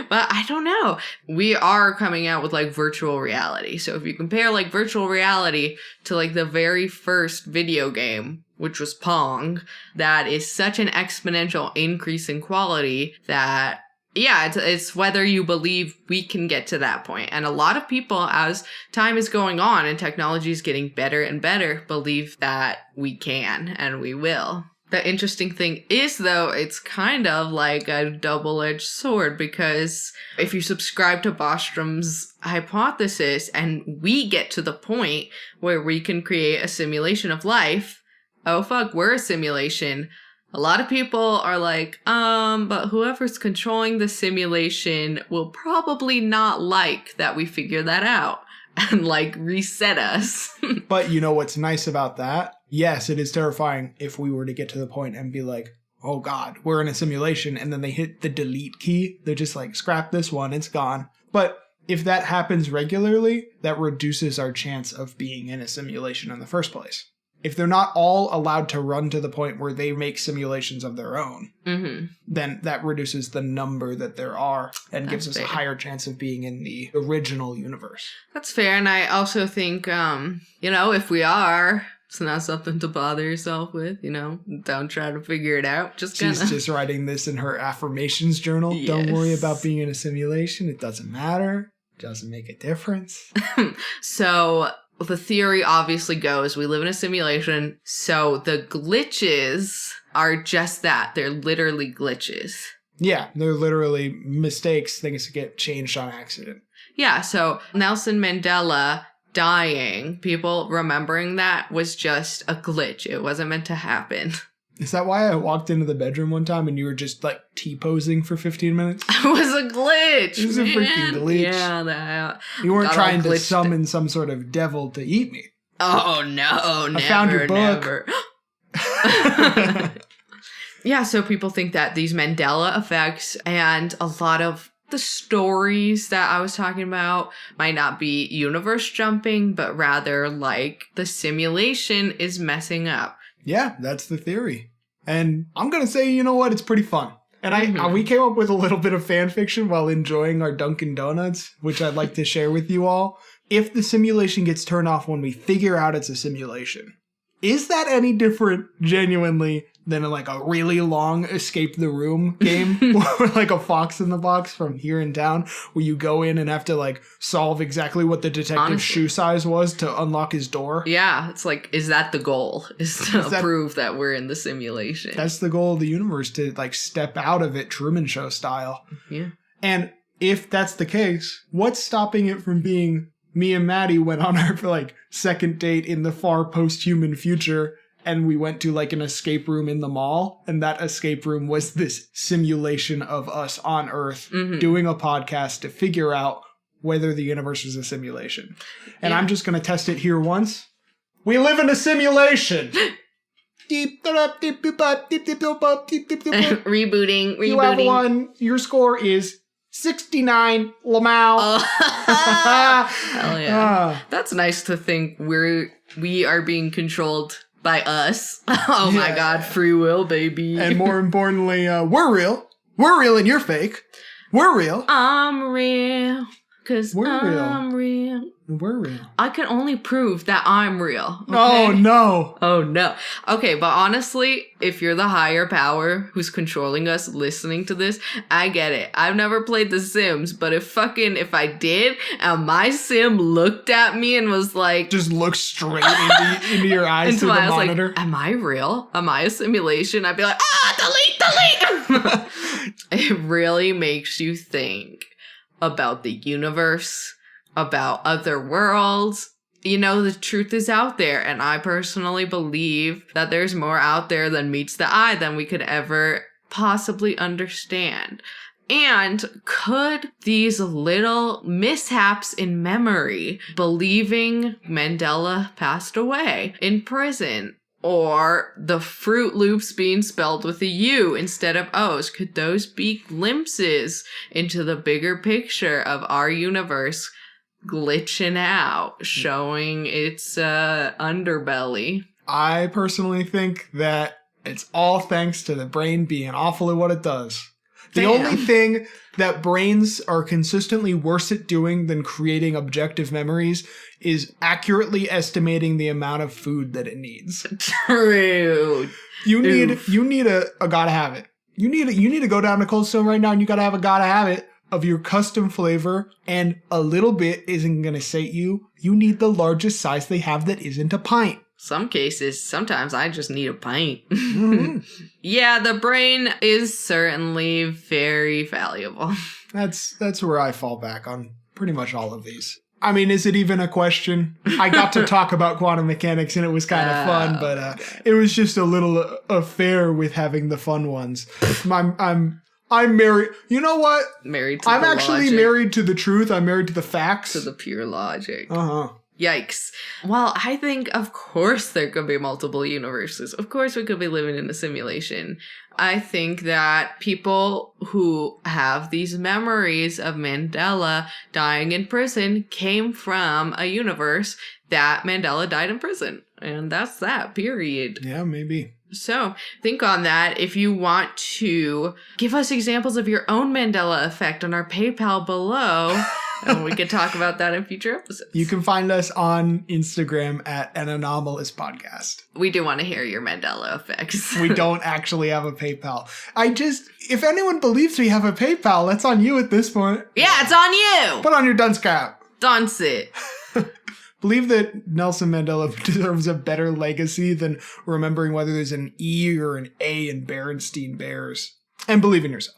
But I don't know. We are coming out with like virtual reality. So if you compare like virtual reality to like the very first video game, which was Pong, that is such an exponential increase in quality that it's whether you believe we can get to that point. And a lot of people, as time is going on and technology is getting better and better, believe that we can and we will. The interesting thing is, though, it's kind of like a double-edged sword because if you subscribe to Bostrom's hypothesis and we get to the point where we can create a simulation of life, oh fuck, we're a simulation. A lot of people are like, but whoever's controlling the simulation will probably not like that we figure that out and like reset us. But you know what's nice about that? Yes, it is terrifying if we were to get to the point and be like, oh God, we're in a simulation. And then they hit the delete key. They're just like, scrap this one, it's gone. But if that happens regularly, that reduces our chance of being in a simulation in the first place. If they're not all allowed to run to the point where they make simulations of their own, then that reduces the number that there are and gives us a higher chance of being in the original universe. That's fair. And I also think, if we are, it's not something to bother yourself with, Don't try to figure it out. She's just writing this in her affirmations journal. Yes. Don't worry about being in a simulation. It doesn't matter. It doesn't make a difference. So the theory obviously goes, we live in a simulation, so the glitches are just that. They're literally glitches. Yeah, they're literally mistakes, things that get changed on accident. Yeah, so Nelson Mandela dying, people remembering that was just a glitch. It wasn't meant to happen. Is that why I walked into the bedroom one time and you were just like T-posing for 15 minutes? It was a glitch. It was a freaking glitch. Yeah, you weren't trying to summon some sort of devil to eat me. Oh, no, never, I found your book. Never. Yeah, so people think that these Mandela effects and a lot of the stories that I was talking about might not be universe jumping, but rather like the simulation is messing up. Yeah, that's the theory. And I'm going to say, you know what? It's pretty fun. And we came up with a little bit of fan fiction while enjoying our Dunkin' Donuts, which I'd like to share with you all. If the simulation gets turned off when we figure out it's a simulation, is that any different, genuinely, than like a really long escape the room game? Or like a Fox in the Box from here in town, where you go in and have to like solve exactly what the detective's shoe size was to unlock his door? Yeah, it's like, is that the goal? Is to prove that we're in the simulation? That's the goal of the universe, to like step out of it Truman Show style. Yeah. And if that's the case, what's stopping it from being me and Maddie went on our like second date in the far post-human future, and we went to like an escape room in the mall, and that escape room was this simulation of us on Earth doing a podcast to figure out whether the universe was a simulation. And I'm just going to test it here once. We live in a simulation. Rebooting. You have won. Your score is 69, Lamau. Hell yeah. That's nice to think we are being controlled by us. Oh my God, free will, baby. And more importantly, we're real. We're real and you're fake. We're real. I'm real. Because I'm real. We're real. I can only prove that I'm real. Okay? Oh, no. Oh, no. Okay, but honestly, if you're the higher power who's controlling us listening to this, I get it. I've never played The Sims, but if I did, and my sim looked at me and was like... Just look straight into your eyes through the monitor. Like, am I real? Am I a simulation? I'd be like, delete! It really makes you think about the universe, about other worlds. You know, the truth is out there, and I personally believe that there's more out there than meets the eye than we could ever possibly understand. And could these little mishaps in memory, believing Mandela passed away in prison, or the Fruit Loops being spelled with a U instead of O's, could those be glimpses into the bigger picture of our universe glitching out, showing its underbelly? I personally think that it's all thanks to the brain being awful at what it does. The only thing that brains are consistently worse at doing than creating objective memories is accurately estimating the amount of food that it needs. True. You need a gotta have it. You need to go down to Cold Stone right now, and you gotta have a gotta have it of your custom flavor, and a little bit isn't gonna sate you. You need the largest size they have that isn't a pint. Sometimes I just need a pint. Mm-hmm. Yeah, the brain is certainly very valuable. That's where I fall back on pretty much all of these. I mean, is it even a question? I got to talk about quantum mechanics, and it was kind of fun, but it was just a little affair with having the fun ones. I'm married. You know what? I'm actually logic. Married to the truth. I'm married to the facts. To the pure logic. Uh-huh. Yikes. Well, I think, of course, there could be multiple universes. Of course, we could be living in a simulation. I think that people who have these memories of Mandela dying in prison came from a universe that Mandela died in prison. And that's that, period. Yeah, maybe. So think on that. If you want to give us examples of your own Mandela effect on our PayPal below, and we can talk about that in future episodes. You can find us on Instagram at an Anomalous podcast. We do want to hear your Mandela effects. We don't actually have a PayPal. If anyone believes we have a PayPal, that's on you at this point. Yeah, it's on you. Put on your dunce cap. Dunce it. Believe that Nelson Mandela deserves a better legacy than remembering whether there's an E or an A in Berenstein Bears. And believe in yourself.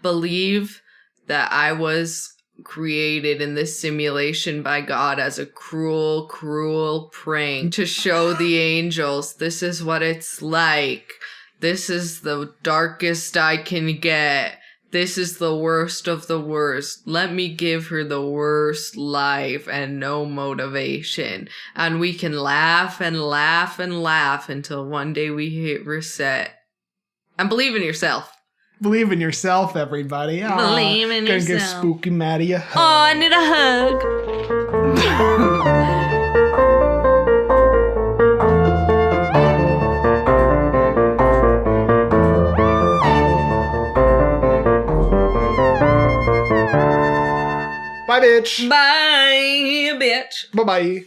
Believe that I was created in this simulation by God as a cruel, cruel prank to show the angels this is what it's like. This is the darkest I can get. This is the worst of the worst. Let me give her the worst life and no motivation. And we can laugh and laugh and laugh until one day we hit reset. And believe in yourself. Believe in yourself, everybody. Believe in gonna yourself. give Spooky Maddie a hug. Oh, I need a hug. Bye, bitch. Bye, bitch. Bye-bye.